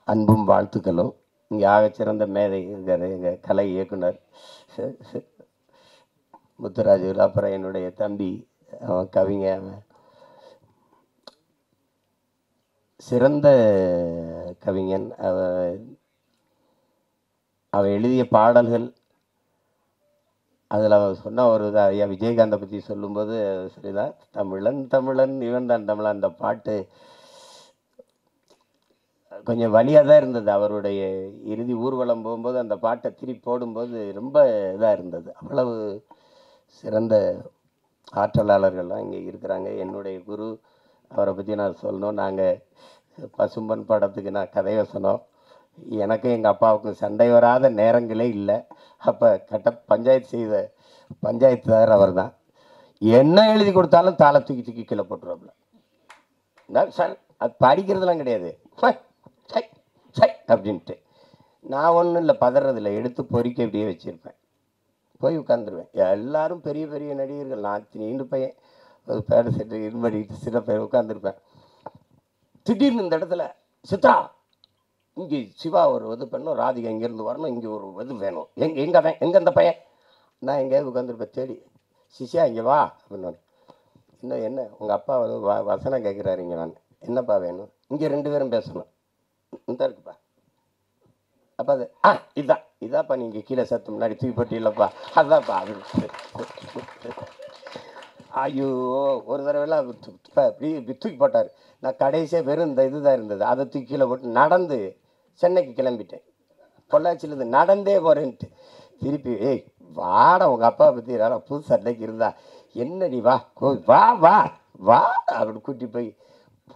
Speaker 1: அன்பும் வாழ்த்துக்களும். இங்கே ஆகச்சிறந்த மேதை இருக்கார் எங்கள் கலை இயக்குனர் முத்துராஜு. அப்புறம் என்னுடைய தம்பி, அவன் கவிஞர், அவன் சிறந்த கவிஞன். அவன் எழுதிய பாடல்கள், அதில் அவன் சொன்ன ஒரு ஐயா விஜயகாந்தை பற்றி சொல்லும்போது சரிதான், தமிழன் தமிழன் இவன் தான் தமிழன். அந்த பாட்டு கொஞ்சம் வலியாக தான் இருந்தது. அவருடைய இறுதி ஊர்வலம் போகும்போது அந்த பாட்டை திருப்பி போடும்போது ரொம்ப இதாக இருந்தது. அவ்வளவு சிறந்த ஆற்றலாளர்கள்லாம் இங்கே இருக்கிறாங்க. என்னுடைய குரு, அவரை பற்றி நான் சொல்லணும். நாங்கள் பசும்பன் படத்துக்கு நான் கதை வசனம், எனக்கும் எங்கள் அப்பாவுக்கும் சண்டை வராத நேரங்களே இல்லை. அப்போ பஞ்சாயத்து செய்த பஞ்சாயத்துதார் அவர் தான். என்ன எழுதி கொடுத்தாலும் தாளை தூக்கி தூக்கி கீழே போட்டுருவாப்புல. சார் அது படிக்கிறதுலாம் கிடையாது, சை சை அப்படின்ட்டு. நான் ஒன்றும் இல்லை, பதறதில்லை, எடுத்து பொறிக்க அப்படியே வச்சுருப்பேன், போய் உட்காந்துருவேன். எல்லாரும் பெரிய பெரிய நடிகர்கள், நான் நீண்டு பையன், ஒரு பேட செட்டு இது பண்ணிட்டு சில பேர் உட்காந்துருப்பேன். திடீர்னு இந்த இடத்துல சித்ரா, இங்கே சிவா ஒரு இது பண்ணணும், ராதிகா இங்கேருந்து வரணும், இங்கே ஒரு இது வேணும், எங்கே அந்த பையன்? நான் எங்கேயாவது உட்காந்துருப்பேன் தேடி. சிஷியா இங்கே வா அப்படின்னு. இன்னும் என்ன உங்கள் அப்பா வந்து வசனம் கேட்குறாரு, இங்கே வாங்க. என்னப்பா வேணும்? இங்கே 2 பேரும் பேசணும். இந்த இருக்குப்பா. அப்போ அது இதாப்பா நீங்கள் கீழே சத்து முன்னாடி தூக்கி போட்டு இல்லைப்பா, அதுதான்ப்பா அப்படின்னு. ஐயோ, ஒரு தடவைலாம் இப்படி தூக்கி போட்டார். நான் கடைசியாக வெறும் இந்த இதுதான் இருந்தது, அதை தூக்கி கீழே போட்டு நடந்து சென்னைக்கு கிளம்பிட்டேன். பொள்ளாச்சியிலேருந்து நடந்தே போகிறேன்ட்டு. திருப்பி ஏய் வாடா, உங்கள் அப்பா பற்றி யாரா புது சண்டைக்கு இருந்தா என்னடி, வா வா வா வா அப்படி கூட்டி போய்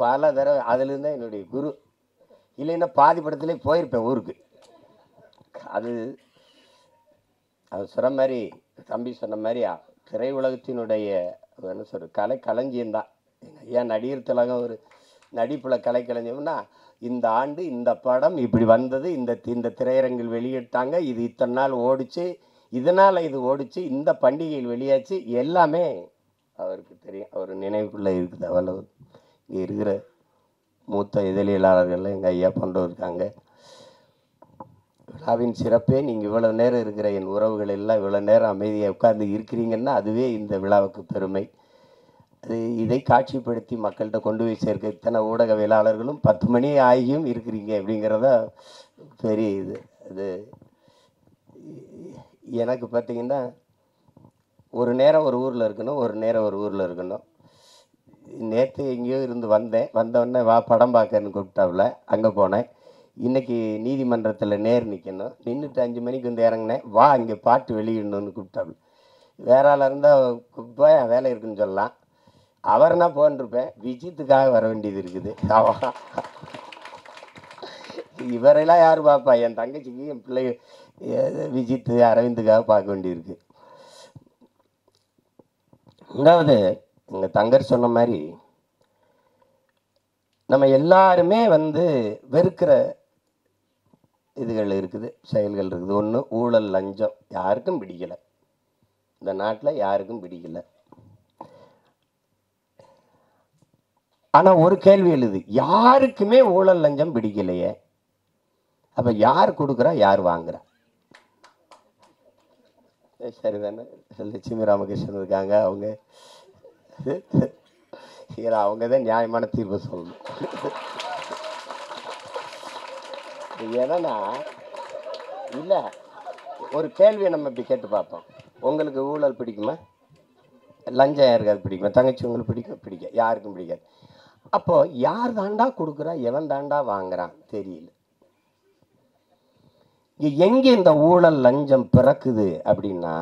Speaker 1: பல தடவை. அதுலேருந்து தான் என்னுடைய குரு. இல்லைன்னா பாதி படத்துலேயே போயிருப்பேன் ஊருக்கு. அது சொன்ன மாதிரி, தம்பி சொன்ன மாதிரி, திரை உலகத்தினுடைய என்ன சொல்ற கலை களஞ்சியம்தான். எங்கள் ஐயா நடிகர் திலகம் ஒரு நடிப்பில் கலை களஞ்சியம்னா, இந்த ஆண்டு இந்த படம் இப்படி வந்தது, இந்த திரையரங்கில் வெளியிட்டாங்க, இது இத்தனை நாள் ஓடிச்சு, இதனால் இது ஓடிச்சு, இந்த பண்டிகையில் வெளியாச்சு, எல்லாமே அவருக்கு தெரியும். அவர் நினைவுக்குள்ளே இருக்குது. அவ்வளவு இங்கே இருக்கிற மூத்த இதழியலாளர்கள் எங்கள் ஐயா போன்றவர் இருக்காங்க. விழாவின் சிறப்பே நீங்கள் இவ்வளோ நேரம் இருக்கிற என் உறவுகள் எல்லாம் இவ்வளோ நேரம் அமைதியாக உட்கார்ந்து இருக்கிறீங்கன்னா அதுவே இந்த விழாவுக்கு பெருமை. அது இதை காட்சிப்படுத்தி மக்கள்கிட்ட கொண்டு போய் சேர்க்க இத்தனை ஊடகவியலாளர்களும் 10 மணி ஆகியும் இருக்கிறீங்க அப்படிங்கிறத பெரிய இது. அது எனக்கு பார்த்திங்கன்னா, ஒரு நேரம் ஒரு ஊரில் இருக்கணும், ஒரு நேரம் ஒரு ஊரில் இருக்கணும். நேற்று எங்கேயோ இருந்து வந்தோடனே வா படம் பார்க்கன்னு கூப்பிட்டாப்புல, அங்கே போனேன். இன்றைக்கி நீதிமன்றத்தில் நிற்கணும், நின்றுட்டு 5 மணிக்கு வந்து இறங்கினேன், வா இங்கே பாட்டு வெளியிடணும்னு கூப்பிட்டாப்புல. வேற ஆளாக இருந்தால் போய் வேலை இருக்குன்னு சொல்லலாம், அவர்னா போன்ருப்பேன். விஜித்துக்காக வர வேண்டியது இருக்குது. இவரெல்லாம் யார் பார்ப்பா? என் தங்கச்சிக்கு என் பிள்ளை விஜித்து அரவிந்துக்காக பார்க்க வேண்டியிருக்கு. ரெண்டாவது, எங்கள் தங்கர் சொன்ன மாதிரி, நம்ம எல்லாருமே வெறுக்கிற இதுகள் இருக்குது, செயல்கள் இருக்குது. ஒன்று ஊழல், லஞ்சம். யாருக்கும் பிடிக்கலை, இந்த நாட்டில் யாருக்கும் பிடிக்கலை. ஆனால் ஒரு கேள்வி எழுது, யாருக்குமே ஊழல் லஞ்சம் பிடிக்கலையே, அப்போ யார் கொடுக்குறா, யார் வாங்குறா? சரிதானே? லட்சுமி ராமகிருஷ்ணன் இருக்காங்க, அவங்க தான் நியாயமான தீர்ப்பு சொல்லணும். ஏன்னா இல்லை, ஒரு கேள்வியை நம்ம இப்படி கேட்டு பார்ப்போம். உங்களுக்கு ஊழல் பிடிக்குமா? லஞ்சம் யாருக்காது பிடிக்குமா? தங்கச்சி உங்களுக்கு பிடிக்க யாருக்கும் பிடிக்காது. அப்போது யார் தாண்டா கொடுக்குறா, எவன் தாண்டா வாங்குறான் தெரியல. எங்கே இந்த ஊழல் லஞ்சம் பிறக்குது அப்படின்னா,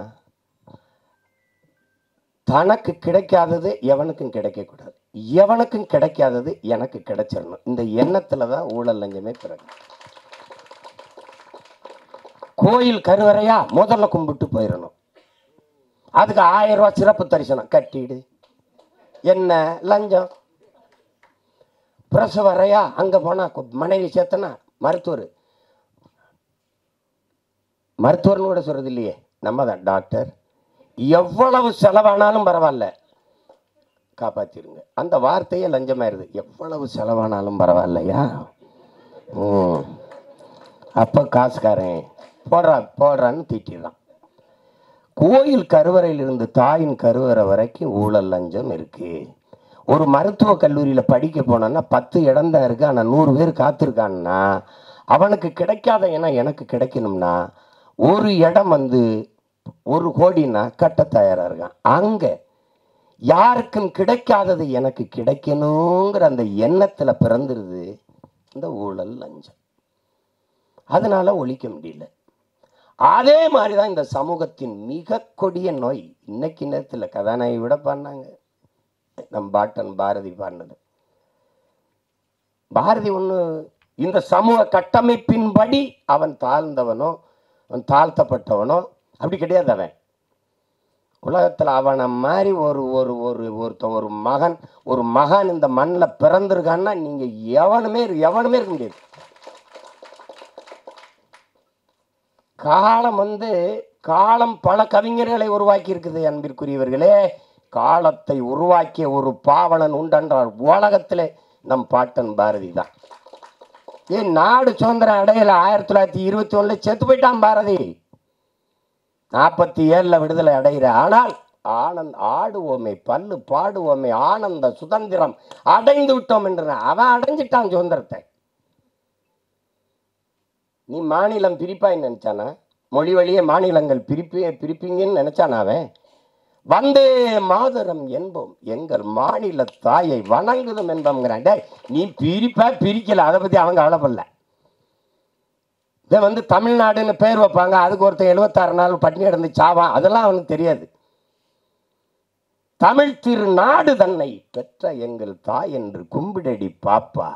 Speaker 1: தனக்கு கிடைக்காதது எவனுக்கும் கிடைக்கக்கூடாது, எவனுக்கும் கிடைக்காதது எனக்கு கிடைச்சிடணும். இந்த எண்ணத்துல தான் ஊழல் லஞ்சமே பிறகு. கோயில் கருவறையா முதல்ல கும்பிட்டு போயிடணும், அதுக்கு 1000 ரூபாய் சிறப்பு தரிசனம் கட்டிடு, என்ன லஞ்சம். பிரசவரையா அங்க போனா மனைவி சேர்த்தனா மருத்துவர்னு கூட சொல்றது இல்லையே, நம்ம தான் டாக்டர். எவ்வளவு செலவானாலும் பரவாயில்ல காப்பாத்திருங்க, அந்த வார்த்தையே லஞ்சமாயிருது. எவ்வளவு செலவானாலும் பரவாயில்லையா, அப்ப காசுக்காரன் போடுறான்னு திட்டிடலாம். கோயில் கருவறையில் இருந்து தாயின் கருவறை வரைக்கும் ஊழல் லஞ்சம் இருக்கு. ஒரு மருத்துவக் கல்லூரியில் படிக்க போனோன்னா 10 இடம் தான் இருக்கு, ஆனால் 100 பேர் காத்திருக்கான்னா அவனுக்கு கிடைக்காத இடம் எனக்கு கிடைக்கணும்னா ஒரு இடம் 1 கோடின்னா கட்ட தயாராக இருக்கான். அங்கே யாருக்கும் கிடைக்காதது எனக்கு கிடைக்கணுங்கிற அந்த எண்ணத்தில் பிறந்துருது இந்த ஊழல் லஞ்சம். அதனால ஒழிக்க முடியல. அதே மாதிரி தான் இந்த சமூகத்தின் மிக கொடிய நோய். இன்னைக்கு நேரத்தில் கதாநாயகி விட பண்ணாங்க, நம் பாட்டன் பாரதி பாடினது. பாரதி ஒன்று இந்த சமூக கட்டமைப்பின்படி அவன் தாழ்ந்தவனோ அவன் தாழ்த்தப்பட்டவனோ அப்படி கிடையாது. அவன் உலகத்தில் அவனை மாதிரி ஒரு மகன் இந்த மண்ணில் பிறந்திருக்கான்னா நீங்கள் எவனுமே இருக்க முடியாது. காலம் பல கவிஞர்களை உருவாக்கி இருக்குது அன்பிற்குரியவர்களே. காலத்தை உருவாக்கிய ஒரு பாவலன் உண்டென்றார் உலகத்திலே நம் பாட்டன் பாரதி தான். நாடு சுதந்திரம் அடையல 1921 செத்து போயிட்டான் பாரதி. 47 விடுதலை அடைகிற. ஆனால் ஆடுவோமே பல்லு பாடுவோமே ஆனந்த சுதந்திரம் அடைந்து விட்டோம் என்று அவன் அடைஞ்சிட்டான் சுதந்திரத்தை. நீ மாநிலம் பிரிப்பாய் நினைச்சானா? மொழி வழியே மாநிலங்கள் பிரிப்பீங்கன்னு நினைச்சானா? அவன் வந்தே மாதரம் என்போம் எங்கள் மாநில தாயை வணங்குதும் என்போங்கிறான். நீ பிரிக்கல, அதை பத்தி அவங்க கவலைப்படல. இதை தமிழ்நாடுன்னு பேர் வைப்பாங்க, அதுக்கு ஒருத்தன் 76 நாள் பட்டினி கிடந்து சாவான், அதெல்லாம் அவனுக்கு தெரியாது. தமிழ் திருநாடு தன்னை பெற்ற எங்கள் தாய் என்று கும்பிடடி பாப்பா,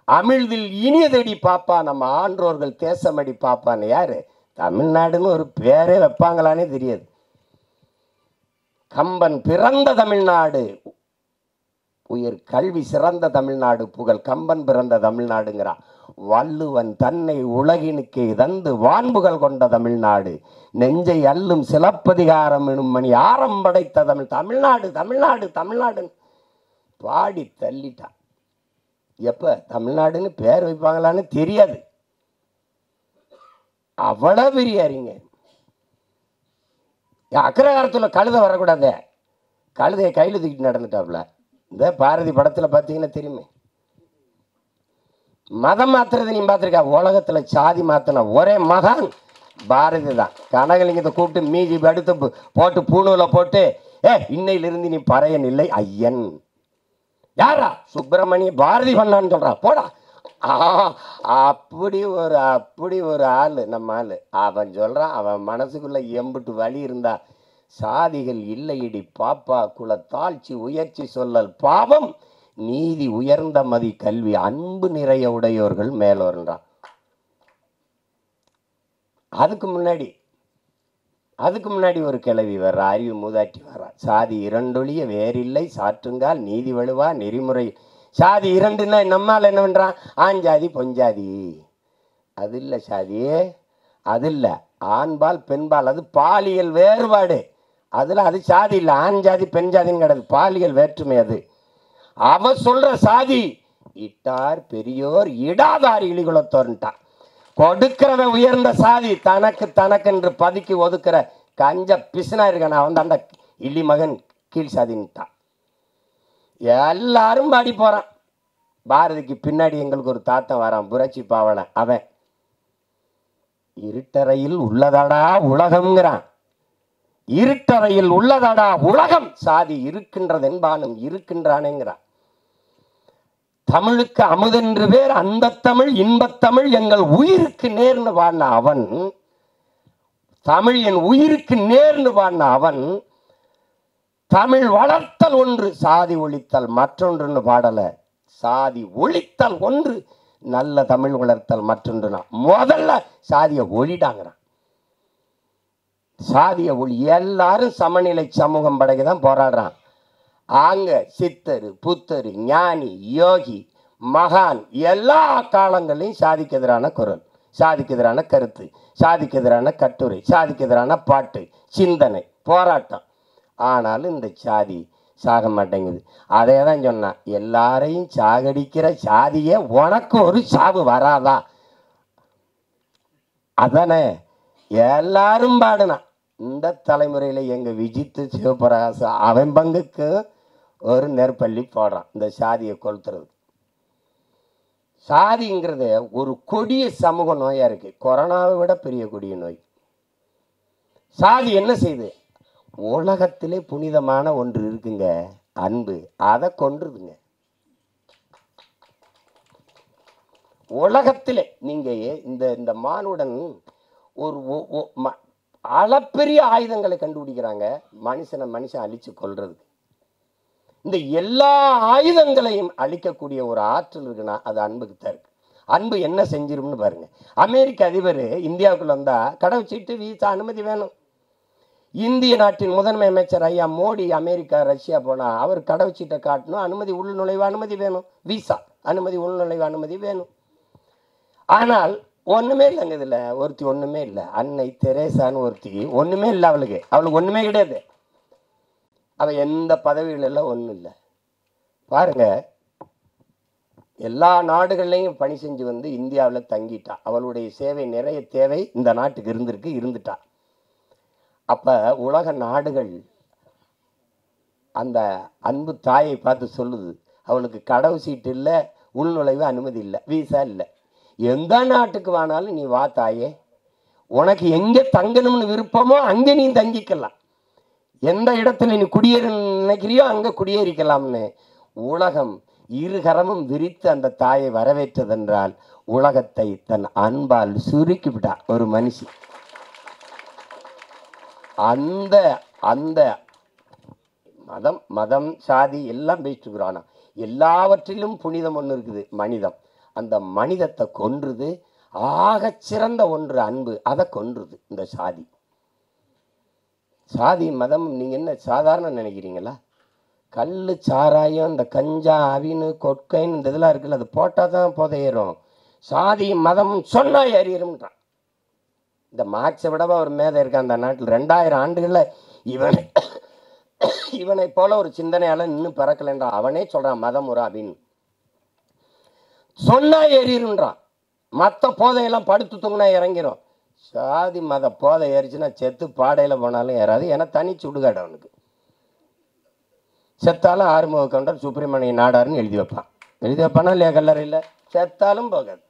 Speaker 1: அமிழ்தில் இனியதடி பாப்பா, நம்ம ஆன்றோர்கள் தேசமடி பாப்பான்னு. யாரு? தமிழ்நாடுன்னு ஒரு பேரே வைப்பாங்களானே தெரியாது. கம்பன் பிறந்த தமிழ்நாடு, உயர் கல்வி சிறந்த தமிழ்நாடு, புகழ் கம்பன் பிறந்த தமிழ்நாடுங்கிறான். வள்ளுவன் தன்னை உலகினுக்கு தந்து வான்புகள் கொண்ட தமிழ்நாடு, நெஞ்சை அல்லும் சிலப்பதிகாரம் எனும் மணி ஆரம் படைத்த தமிழ்நாடு தமிழ்நாடு தமிழ்நாடு பாடி தள்ளிட்டான். எப்ப தமிழ்நாடுன்னு பேர் வைப்பாங்களான்னு தெரியாது. அவ்வளவு பெரிய அறிஞ. அக்ரகாரத்தில் கழுதை வரக்கூடாது, கழுதையை கையில் தூக்கிட்டு நடந்துட்டாப்புல. இந்த பாரதி படத்தில் பார்த்தீங்கன்னா தெரியுமே. மதம் மாத்துறது நீ பார்த்துருக்கா? உலகத்தில் சாதி மாத்தின ஒரே மகான் பாரதி தான். கனகலிங்கத்தை கூப்பிட்டு மீதி அடுத்து போட்டு பூணூல போட்டு இன்னையிலிருந்து நீ பறையன் இல்லை ஐயன். யாரா? சுப்பிரமணிய பாரதி பண்ணான்னு சொல்றான். போடா. அப்படி ஒரு ஆளு நம்ம ஆளு. அவன் சொல்றான், அவன் மனசுக்குள்ள எம்பிட்டு வழி இருந்தா, சாதிகள் இல்லையடி பாப்பா, குல தாழ்ச்சி உயர்ச்சி சொல்லல் பாவம், நீதி உயர்ந்த மதி கல்வி அன்பு நிறைய உடையோர்கள் மேலோர்ன்றான். அதுக்கு முன்னாடி ஒரு கிளவி வர்ற, அறிவு மூதாட்டி வர்றா. சாதி இரண்டொழிய வேறில்லை சாற்றுங்கால் நீதி வலுவா நெறிமுறை. சாதி இரண்டுன்னா நம்மால் என்ன பண்றான்? ஆண்ஜாதி பொஞ்சாதி. அது இல்லை சாதி, அது இல்லை. ஆண்பால் பெண்பால், அது பாலியல் வேறுபாடு. அது சாதி இல்லை. ஆண் ஜாதி பெண் ஜாதின்னு கிடையாது, பாலியல் வேற்றுமை. அது அவ சொல்ற சாதி இட்டார் பெரியோர் இடாதார் இழிகுலத்தோர்ன்ட்டான். கொடுக்கிறவன் உயர்ந்த சாதி, தனக்கென்று பதுக்கி ஒதுக்குற கஞ்ச பிசுனா இருக்கான அவன் தாண்ட இள்ளி மகன் கீழ் சாதின்ட்டான். எல்லாரும் பாடி போறான். பாரதிக்கு பின்னாடி எங்களுக்கு ஒரு தாத்தன் வரான், புரட்சி பாவனை. அவன் இருட்டறையில் உள்ளதாடா உலகம்ங்கிறான். இருட்டறையில் உள்ளதாடா உலகம், சாதி இருக்கின்றது என்பானும் இருக்கின்றானேங்கிறான். தமிழுக்கு அமுதென்று பேர் அந்த தமிழ் இன்பத்தமிழ் எங்கள் உயிருக்கு நேர்னு பாடின அவன், தமிழ் என் உயிருக்கு நேர்னு பாடின அவன், தமிழ் வளர்த்தல் ஒன்று சாதி ஒழித்தல் மற்றொன்றுன்னு பாடல. சாதி ஒழித்தல் ஒன்று, நல்ல தமிழ் வளர்த்தல் மற்றொன்றுனா. முதல்ல சாதியை ஒழிடாங்கிறான். சாதிய ஒளி. எல்லாரும் சமநிலை சமூகம் படைக்க தான் போராடுறான். அங்க சித்தரு புத்தரு ஞானி யோகி மகான் எல்லா காலங்களையும் சாதிக்கு எதிரான குரல், சாதிக்கு எதிரான கருத்து, சாதிக்கு எதிரான கட்டுரை, சாதிக்கு எதிரான பாட்டு, சிந்தனை, போராட்டம். ஆனாலும் இந்த சாதி சாக மாட்டேங்குது. அதே தான் சொன்னான், எல்லாரையும் சாகடிக்கிற சாதியே உனக்கு ஒரு சாவு வராதா? அதானே எல்லாரும் பாடுனான். இந்த தலைமுறையில் எங்கள் விஜித்து சிவபிரகாச அவன் பங்குக்கு ஒரு நெற்பள்ளி போடுறான் இந்த சாதியை கொளுத்துறது. சாதிங்கிறது ஒரு கொடிய சமூக நோயாக இருக்குது, கொரோனாவை விட பெரிய கொடிய நோய். சாதி என்ன செய்யுது? உலகத்திலே புனிதமான ஒன்று இருக்குங்க, அன்பு, அதை கொன்றுதுங்க. உலகத்திலே நீங்கள் இந்த மானுடன் ஒரு அளப்பெரிய ஆயுதங்களை கண்டுபிடிக்கிறாங்க மனுஷன் அழிச்சு கொள்றதுக்கு. இந்த எல்லா ஆயுதங்களையும் அழிக்கக்கூடிய ஒரு ஆற்றல் இருக்குன்னா அது அன்புக்கு தான் இருக்கு. அன்பு என்ன செஞ்சிரும்னு பாருங்க. அமெரிக்க அதிபர் இந்தியாவுக்குள்ள வந்தா கடவுச்சீட்டு வீசா அனுமதி வேணும். இந்திய நாட்டின் முதன்மை அமைச்சர் ஐயா மோடி அமெரிக்கா ரஷ்யா போனால் அவர் கடவுச்சீட்டை காட்டணும், அனுமதி, உள்நுழைவு அனுமதி வேணும், விசா அனுமதி, உள்நுழைவு அனுமதி வேணும். ஆனால் ஒன்றுமே இல்லைங்க இதில். ஒருத்தி ஒன்றுமே இல்லை, அன்னை தெரேசான்னு ஒருத்தி ஒன்றுமே இல்லை. அவளுக்கு ஒன்றுமே கிடையாது. அவள் எந்த பதவிகளெல்லாம் ஒன்றும் இல்லை. பாருங்க, எல்லா நாடுகள்லையும் பணி செஞ்சு வந்து இந்தியாவில் தங்கிட்டா. அவளுடைய சேவை நிறைய தேவை இந்த நாட்டுக்கு இருந்துட்டா. அப்போ உலக நாடுகள் அந்த அன்பு தாயை பார்த்து சொல்லுது, அவளுக்கு கடவு சீட்டு இல்லை, உள்நுழைவு அனுமதி இல்லை, வீசா இல்லை, எந்த நாட்டுக்கு வேணாலும் நீ வா தாயே, உனக்கு எங்கே தங்கணும்னு விருப்பமோ அங்கே நீ தங்கிக்கலாம், எந்த இடத்துல நீ குடியேற நினைக்கிறியோ அங்கே குடியேறிக்கலாம்னு உலகம் இருகரமும் விரித்து அந்த தாயை வரவேற்றதென்றால் உலகத்தை தன் அன்பால் சுருக்கிவிட்டா ஒரு மனுஷி. அந்த அந்த மதம் சாதி எல்லாம் பேசிட்டுக்கிறானா, எல்லாவற்றிலும் புனிதம் ஒன்று இருக்குது, மனிதம். அந்த மனிதத்தை கொன்றுது. ஆகச்சிறந்த ஒன்று அன்பு, அதை கொன்றுது இந்த சாதி. சாதி மதம் நீங்கள் என்ன சாதாரண நினைக்கிறீங்களா? கல் சாராயம், இந்த கஞ்சா அவினு கொட்கைன்னு இந்த இதெல்லாம் இருக்குல்ல, அது போட்டால் தான் புதையிரும். சாதி மதம் சொன்னால் ஏறிடும்ன்றான். இந்த மார்க்ஸை விடவா ஒரு மேதை இருக்கான் அந்த நாட்டில். 2000 ஆண்டுகளில் இவனை போல ஒரு சிந்தனையால் இன்னும் பிறக்கலைன்றான். அவனே சொல்கிறான் மதம் ஒரு அப்படின்னு சொன்னா ஏறிடுன்றான். மற்ற போதையெல்லாம் படுத்து தூங்கினா இறங்கிரும். சாதி மத போதை ஏறிச்சுன்னா செத்து பாடையில் போனாலும் ஏறாது. ஏன்னா தனி சுடுகாடு அவனுக்கு. செத்தாலும் ஆறுமுக கவுண்டர் சுப்பிரமணிய நாடாருன்னு எழுதி வைப்பானா இல்லையா கல்லறையில்? செத்தாலும் போகாது.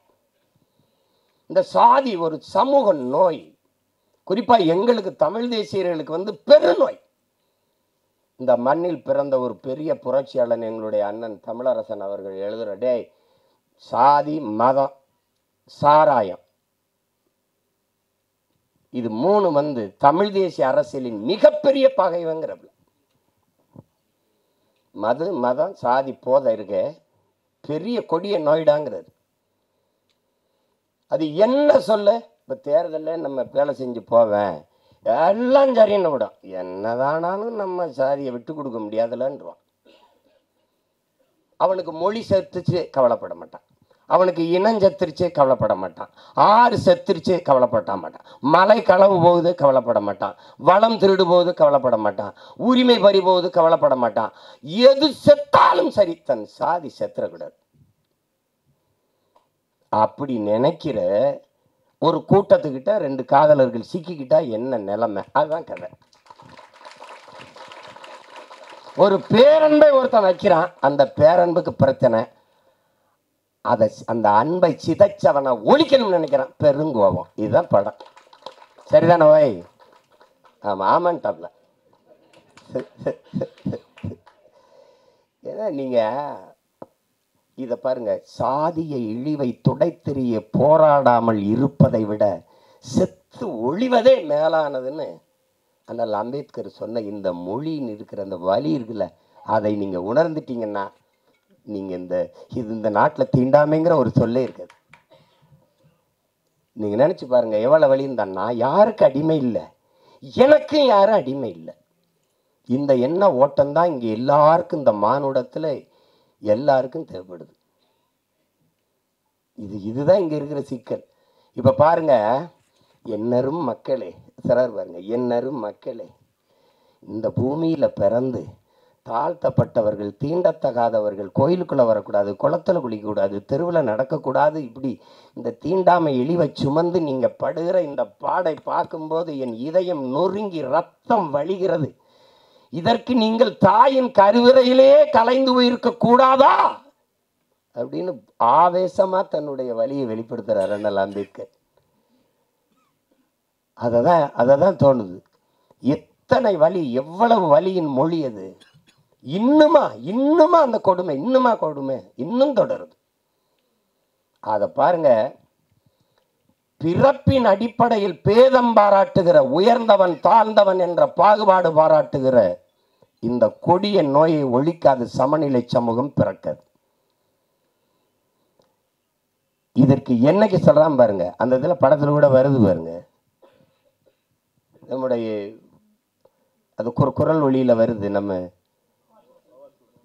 Speaker 1: இந்த சாதி ஒரு சமூக நோய். குறிப்பாக எங்களுக்கு தமிழ் தேசியர்களுக்கு வந்து பெருநோய். இந்த மண்ணில் பிறந்த ஒரு பெரிய புரட்சியாளன் எங்களுடைய அண்ணன் தமிழரசன் அவர்கள் எழுதுகிற, டேய் சாதி மதம் சாராயம் இது 3 வந்து தமிழ் தேசிய அரசியலின் மிகப்பெரிய பகைவங்கிறப்ப. மதம் சாதி போதை இருக்க பெரிய கொடிய நோய்டாங்கிறது. அது என்ன சொல்ல? இப்போ தேர்தலில் நம்ம வேலை செஞ்சு போவேன், எல்லாம் சரின்னு விடும். என்னதானாலும் நம்ம சாதியை விட்டு கொடுக்க முடியாதுலன்றான். அவனுக்கு மொழி செத்துச்சு கவலைப்பட மாட்டான், அவனுக்கு இனம் செத்துருச்சு கவலைப்பட மாட்டான், ஆறு செத்துருச்சு கவலைப்பட மாட்டான், மலை களவு போகுது கவலைப்பட மாட்டான், வளம் திருடு போகுது கவலைப்பட மாட்டான், உரிமை பறி போகுது கவலைப்பட மாட்டான். எது செத்தாலும் சரி, தன் சாதி செத்துறக்கூடாது. அப்படி நினைக்கிற ஒரு கூட்டத்துக்கிட்ட 2 காதலர்கள் சிக்கிக்கிட்டா என்ன நிலைமை? அதுதான் கதை. ஒரு பேரன்பை ஒருத்தன் வைக்கிறான், அந்த பேரன்புக்கு பிரச்சனை. அந்த அன்பை சிதைச்சவனை ஒழிக்கணும்னு நினைக்கிறான், பெருங்கோபம். இதுதான் படம். சரிதானே ஓய்? ஆமான்ட்டாப்ல. ஏன்னா நீங்கள் இதை பாருங்க, சாதிய இழிவை துடைத்தெறிய போராடாமல் இருப்பதை விட செத்து ஒழிவதே மேலானதுன்னு அண்ணல் அம்பேத்கர் சொன்ன இந்த மொழின்னு இருக்கிற அந்த வலி இருக்குல்ல, அதை நீங்கள் உணர்ந்துட்டீங்கன்னா நீங்கள் இந்த நாட்டில் தீண்டாமைங்கிற ஒரு சொல்லே இருக்காது. நீங்கள் நினச்சி பாருங்கள் எவ்வளோ வலி இருந்தான்னா, யாருக்கு அடிமை இல்லை, எனக்கும் யாரும் அடிமை இல்லை. இந்த எண்ண ஓட்டம்தான் இங்கே எல்லாருக்கும், இந்த மானுடத்தில் எல்லாருக்கும் தேவைப்படுது. இதுதான் இங்கே இருக்கிற சிக்கல். இப்போ பாருங்க, என்னரும் மக்களே சிலர் பாருங்க, என்னரும் மக்களே, இந்த பூமியில் பிறந்து தாழ்த்தப்பட்டவர்கள், தீண்டத்தகாதவர்கள் கோயிலுக்குள்ளே வரக்கூடாது, குளத்தில் குளிக்கக்கூடாது, தெருவில் நடக்கக்கூடாது, இப்படி இந்த தீண்டாமை இழிவை சுமந்து நீங்கள் படுகிற இந்த பாடை பார்க்கும்போது என் இதயம் நொறுங்கி ரத்தம் வழிகிறது. இதற்கு நீங்கள் தாயின் கருவிறையிலே கலைந்து போயிருக்க கூடாதா அப்படின்னு ஆவேசமா தன்னுடைய வலியை வெளிப்படுத்துறார் அண்ணல் அம்பேத்கர். அதை தான் தோணுது. எத்தனை வலி, எவ்வளவு வலியின் மொழி அது. இன்னுமா அந்த கொடுமை, இன்னும் தொடருது. அதை பாருங்க, பிறப்பின் அடிப்படையில் பேதம் பாராட்டுகிற, உயர்ந்தவன் தாழ்ந்தவன் என்ற பாகுபாடு பாராட்டுகிற இந்த கொடிய நோயை ஒழிக்காது சமநிலை சமூகம் பிறக்காது. இதற்கு என்னைக்கு சொல்றான் பாருங்க, அந்த இதுல படத்துல கூட வருது பாருங்க, நம்முடைய அது குரல் ஒளியில வருது. நம்ம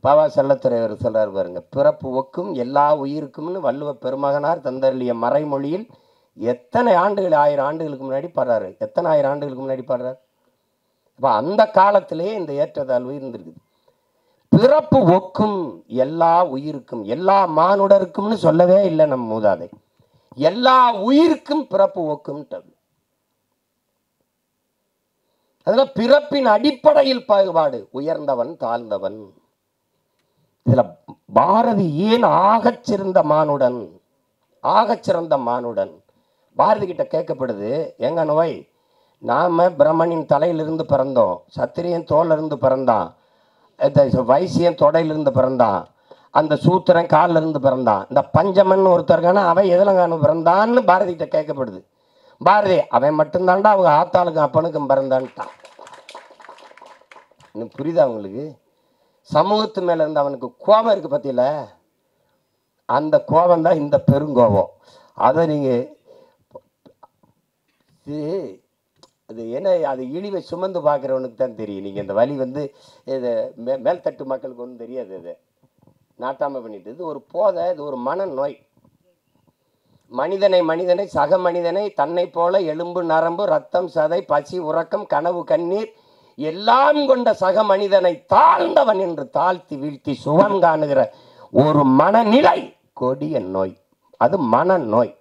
Speaker 1: பாவா செல்லத்துறைவர் சொல்றாரு பாருங்க, பிறப்பு ஒக்கும் எல்லா உயிருக்கும்னு வள்ளுவ பெருமகனார் தந்தருளிய மறைமொழியில் எத்தனை ஆண்டுகள், 1000 ஆண்டுகளுக்கு முன்னாடி பாடுறாரு, எத்தனை 1000 ஆண்டுகளுக்கு முன்னாடி பாடுறாரு. அப்போ அந்த காலத்திலேயே இந்த ஏற்றத்தாழ்வு இருந்திருக்குது. பிறப்பு ஒக்கும் எல்லா உயிருக்கும், எல்லா மானுடருக்கும்னு சொல்லவே இல்லை நம் மூதாதை, எல்லா உயிருக்கும் பிறப்பு ஒக்கும்ன்றது. அதில் பிறப்பின் அடிப்படையில் பாகுபாடு, உயர்ந்தவன் தாழ்ந்தவன். இதுல பாரதி ஏன் ஆகச்சிறந்த மானுடன் பாரதி கிட்ட கேட்கப்படுது, எங்க நோய், நாம பிரம்மனின் தலையிலிருந்து பிறந்தோம், சத்திரியன் தோலிருந்து பிறந்தான், வைசியன் தொடையிலிருந்து பிறந்தான், அந்த சூத்திரன் காலில் இருந்து பிறந்தான், இந்த பஞ்சமன் ஒருத்தருக்கான அவன் எதிலங்கானு பிறந்தான்னு பாரதி கிட்ட கேட்கப்படுது. பாரதி அவன் மட்டும்தான்டா அவங்க ஆத்தாளுக்கும் அப்பனுக்கும் பிறந்தான்ட்டான். இன்னும் புரியுதா உங்களுக்கு? சமூகத்து மேல இருந்து அவனுக்கு கோபம் இருக்கு பத்தியில, அந்த கோபம் தான் இந்த பெருங்கோபம். அதை நீங்க அது என்ன, அது இழிவை சுமந்து பார்க்குறவனுக்கு தான் தெரியும். நீங்கள் இந்த வலி இது மேல்தட்டு மக்களுக்கு ஒன்றும் தெரியாது. இது நாட்டாமல் பண்ணிட்டு, இது ஒரு போதை, இது ஒரு மனநோய். மனிதனை சக மனிதனை தன்னை போல எலும்பு நரம்பு ரத்தம் சதை பசி உறக்கம் கனவு கண்ணீர் எல்லாம் கொண்ட சக மனிதனை தாழ்ந்தவன் என்று தாழ்த்தி வீழ்த்தி சுகம் காணுகிற ஒரு மனநிலை கொடிய நோய். அது மனநோய்.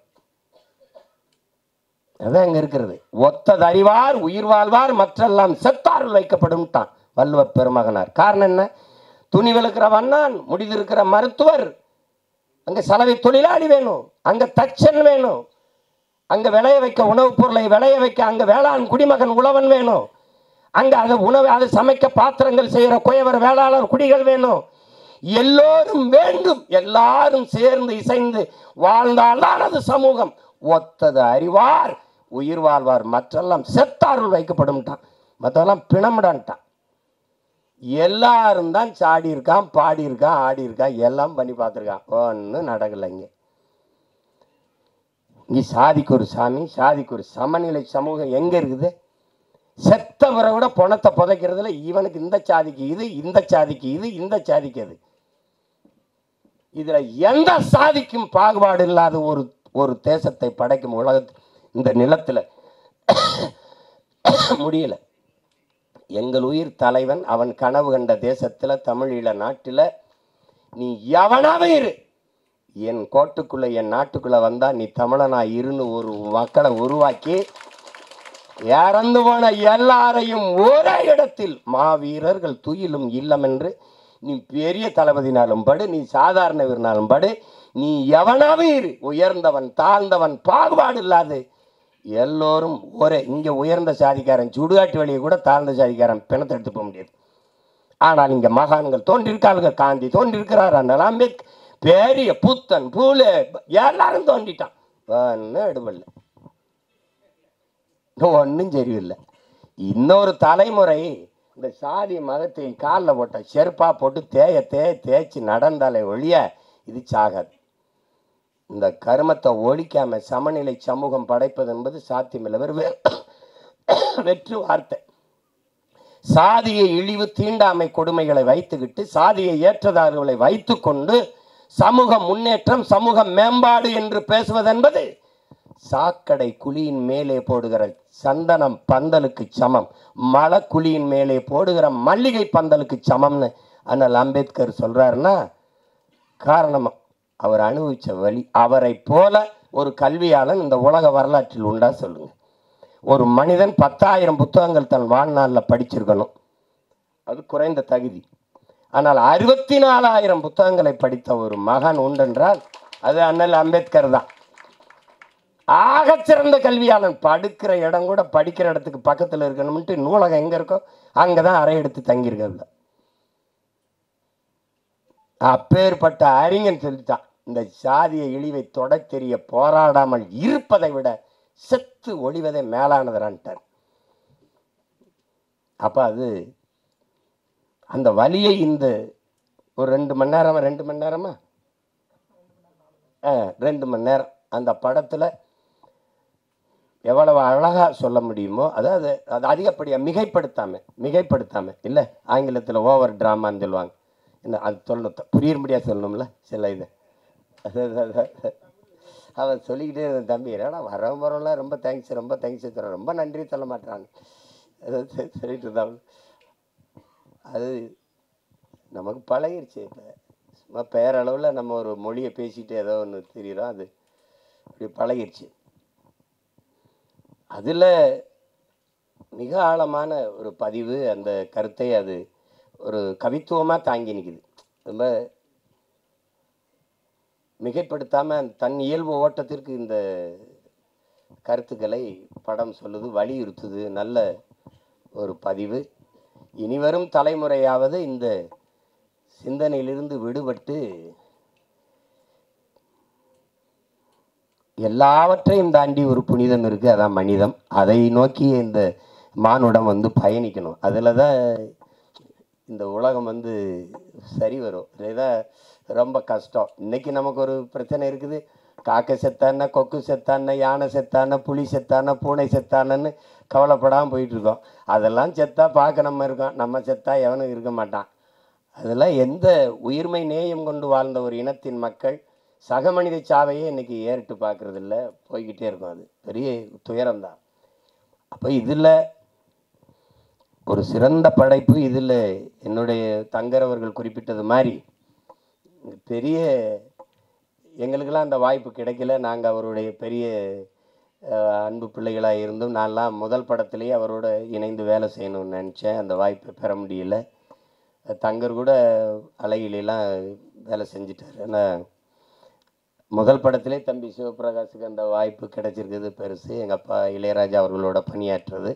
Speaker 1: அதான் அங்க இருக்கிறது. ஒத்ததறிவார் உயிர் வாழ்வார் மற்றெல்லாம் செத்தாருள் வைக்கப்படும் தான் வள்ளுவ பெருமகனார். காரணம் என்ன? துணி விளக்குற வண்ணான், முடிதிருக்கிற மருத்துவர், அங்க சலவை தொழிலாளி வேணும், அங்க தச்சன் வேணும், அங்க விளைய வைக்க உணவுப் பொருளை விளைய வைக்க அங்க வேளாண் குடிமகன் உழவன் வேணும், அங்க அதை சமைக்க பாத்திரங்கள் செய்கிற குயவர் வேளாளர் குடிகள் வேணும். எல்லோரும் வேண்டும், எல்லாரும் சேர்ந்து இசைந்து வாழ்ந்தால்தான் அது சமூகம். ஒத்தது அறிவார் உயிர் வாழ்வார் மற்றெல்லாம் செத்தாருள் வைக்கப்படும்ட்டான். மற்றெல்லாம் பிணமிடான்ட்டான். எல்லாரும் தான் சாடி இருக்கான், பாடி இருக்கான், ஆடி இருக்கான், எல்லாம் பண்ணி பார்த்துருக்கான். ஒன்றும் நடக்கலை. இங்கே சாதிக்கு ஒரு சாமி, சாதிக்கு ஒரு சமநிலை சமூகம் எங்கே இருக்குது? செத்தவரை விட பணத்தை புதைக்கிறதுல இவனுக்கு இந்த சாதிக்கு இது, இந்த சாதிக்கு இது, இந்த சாதிக்கு அது. இதுல எந்த சாதிக்கும் பாகுபாடு இல்லாத ஒரு தேசத்தை படைக்கும் உலக இந்த நிலத்துல முடியல. எங்கள் உயிர் தலைவன் அவன் கனவு கண்ட தேசத்துல தமிழீழ நாட்டில் நீ எவனாவே இரு, என் கோட்டுக்குள்ள என் நாட்டுக்குள்ள வந்தா நீ தமிழனா இருன்னு ஒரு மக்களை உருவாக்கி இறந்து போன எல்லாரையும் ஒரே இடத்தில் மாவீரர்கள் துயிலும் இல்லம் என்று நீ பெரிய தளபதினாலும் படு, நீ சாதாரண வீரனாலும் படு, நீ எவனாவே இரு, உயர்ந்தவன் தாழ்ந்தவன் பாகுபாடு இல்லாது எல்லோரும் ஒரே. இங்கே உயர்ந்த சாதிக்காரன் சுடுகாட்டு வழியை கூட தாழ்ந்த சாதிக்காரன் பிணத்தை எடுத்து போக முடியாது. ஆனால் இங்கே மகான்கள் தோன்றிருக்கார்கள். காந்தி தோன்றிருக்கிறார், அண்ணல் அம்பேத்கர், பெரிய புத்தன் பூலு எல்லாரும் தோண்டிட்டான், ஒன்றும் எடுபடல, ஒன்றும் சரியில்லை. இன்னொரு தலைமுறை இந்த சாதி மதத்தை காலில் போட்ட செருப்பா போட்டு தேய்ச்சி நடந்தாலே ஒழிய இது சாகாது. இந்த கருமத்தை ஒழிக்காம சமநிலை சமூகம் படைப்பது என்பது சாத்தியமில்லை. வெற்று வார்த்தை. சாதிய இழிவு தீண்டாமை கொடுமைகளை வைத்துக்கிட்டு சாதிய ஏற்றதார்களை வைத்து கொண்டு சமூக முன்னேற்றம் சமூக மேம்பாடு என்று பேசுவதென்பது சாக்கடை குழியின் மேலே போடுகிற சந்தனம் பந்தலுக்கு சமம், மலை குழியின் மேலே போடுகிற மல்லிகை பந்தலுக்கு சமம்னு அண்ணல் அம்பேத்கர் சொல்றாருன்னா காரணமா அவர் அனுபவிச்ச வழி. அவரை போல ஒரு கல்வியாளன் இந்த உலக வரலாற்றில் உண்டா சொல்லுங்க. ஒரு மனிதன் 10,000 புத்தகங்கள் தன் வாழ்நாளில் படிச்சிருக்கணும், அது குறைந்த தகுதி. ஆனால் 64,000 புத்தகங்களை படித்த ஒரு மகான் உண்டென்றால் அது அண்ணல் அம்பேத்கர் தான். ஆகச்சிறந்த கல்வியாளன். படுக்கிற இடம் கூட படிக்கிற இடத்துக்கு பக்கத்தில் இருக்கணும்ட்டு நூலகம் எங்கே இருக்கோ அங்கே தான் அறை எடுத்து தங்கியிருக்க. அப்பேற்பட்ட அறிஞன் சொல்லித்தான், இந்த சாதிய இழிவை தொட தெரிய போராடாமல் இருப்பதை விட செத்து ஒளிவதை மேலானதுறான்ட்டார். அப்போ அது அந்த வலியை இந்த ஒரு 2 மணி நேரமா 2 மணி நேரமா 2 மணி நேரம் அந்த படத்தில் எவ்வளவு அழகாக சொல்ல முடியுமோ, அதாவது அது அதிகப்படியாக மிகைப்படுத்தாமல் இல்லை, ஆங்கிலத்தில் ஓவர் ட்ராமான்னு சொல்லுவாங்க. என்ன அது சொல்லணும், புரியும்படியாக சொல்லணும்ல சில இது. அவன் சொல்லிக்கிட்டே இருந்த தம்பி ஏன்னா வரவரெல்லாம் ரொம்ப தேங்க்ஸ் ரொம்ப நன்றி சொல்ல மாட்டாங்க சொல்லிட்டு இருந்தாங்க. அது நமக்கு பழகிருச்சு. இப்போ சும்மா பேரளவில் நம்ம ஒரு மொழியை பேசிட்டு ஏதோ ஒன்று தெரியுறோம், அது அப்படி பழகிருச்சு. அதில் மிக ஆழமான ஒரு பதிவு, அந்த கருத்தை அது ஒரு கவித்துவமாக தாங்கி நிற்குது. ரொம்ப மிகைப்படுத்தாமல் தன் இயல்பு ஓட்டத்திற்கு இந்த கருத்துக்களை படம் சொல்லுது, வலியுறுத்துது. நல்ல ஒரு பதிவு. இனிவரும் தலைமுறையாவது இந்த சிந்தனையிலிருந்து விடுபட்டு எல்லாவற்றையும் தாண்டி ஒரு புனிதம் இருக்குது, அதான் மனிதம். அதை நோக்கி இந்த மானுடம் வந்து பயணிக்கணும். அதில் தான் இந்த உலகம் வந்து சரி வரும். இதுதான் ரொம்ப கஷ்டம். இன்றைக்கி நமக்கு ஒரு பிரச்சனை இருக்குது, காக்கை செத்தான, கொக்கு செத்தான, யானை செத்தான, புலி செத்தான, பூனை செத்தானன்னு கவலைப்படாமல் போயிட்டுருக்கோம். அதெல்லாம் செத்தா பார்க்க நம்ம இருக்கோம், நம்ம செத்தா எவனும் இருக்க மாட்டான். அதெல்லாம் எந்த உயிர்மை நேயம் கொண்டு வாழ்ந்த ஒரு இனத்தின் மக்கள் சக மனித சாவையே இன்றைக்கி ஏறிட்டு பார்க்குறது இல்லை, போய்கிட்டே இருக்கும். அது பெரிய துயரம்தான். அப்போ இதில் ஒரு சிறந்த படைப்பு. இதில் என்னுடைய தங்கரவர்கள் குறிப்பிட்டது மாதிரி பெரிய எங்களுக்கெல்லாம் அந்த வாய்ப்பு கிடைக்கல. நாங்கள் அவருடைய பெரிய அன்பு பிள்ளைகளாக இருந்தும் நான்லாம் முதல் படத்துலேயே அவரோட இணைந்து வேலை செய்யணும்னு நினச்சேன். அந்த வாய்ப்பை பெற முடியல. தங்கர் கூட அழகிலாம் வேலை செஞ்சிட்டார். ஆனால் முதல் படத்திலே தம்பி சிவபிரகாஷுக்கு அந்த வாய்ப்பு கிடைச்சிருக்குது பெருசு. எங்கள் அப்பா இளையராஜா அவர்களோட பணியாற்றுறது.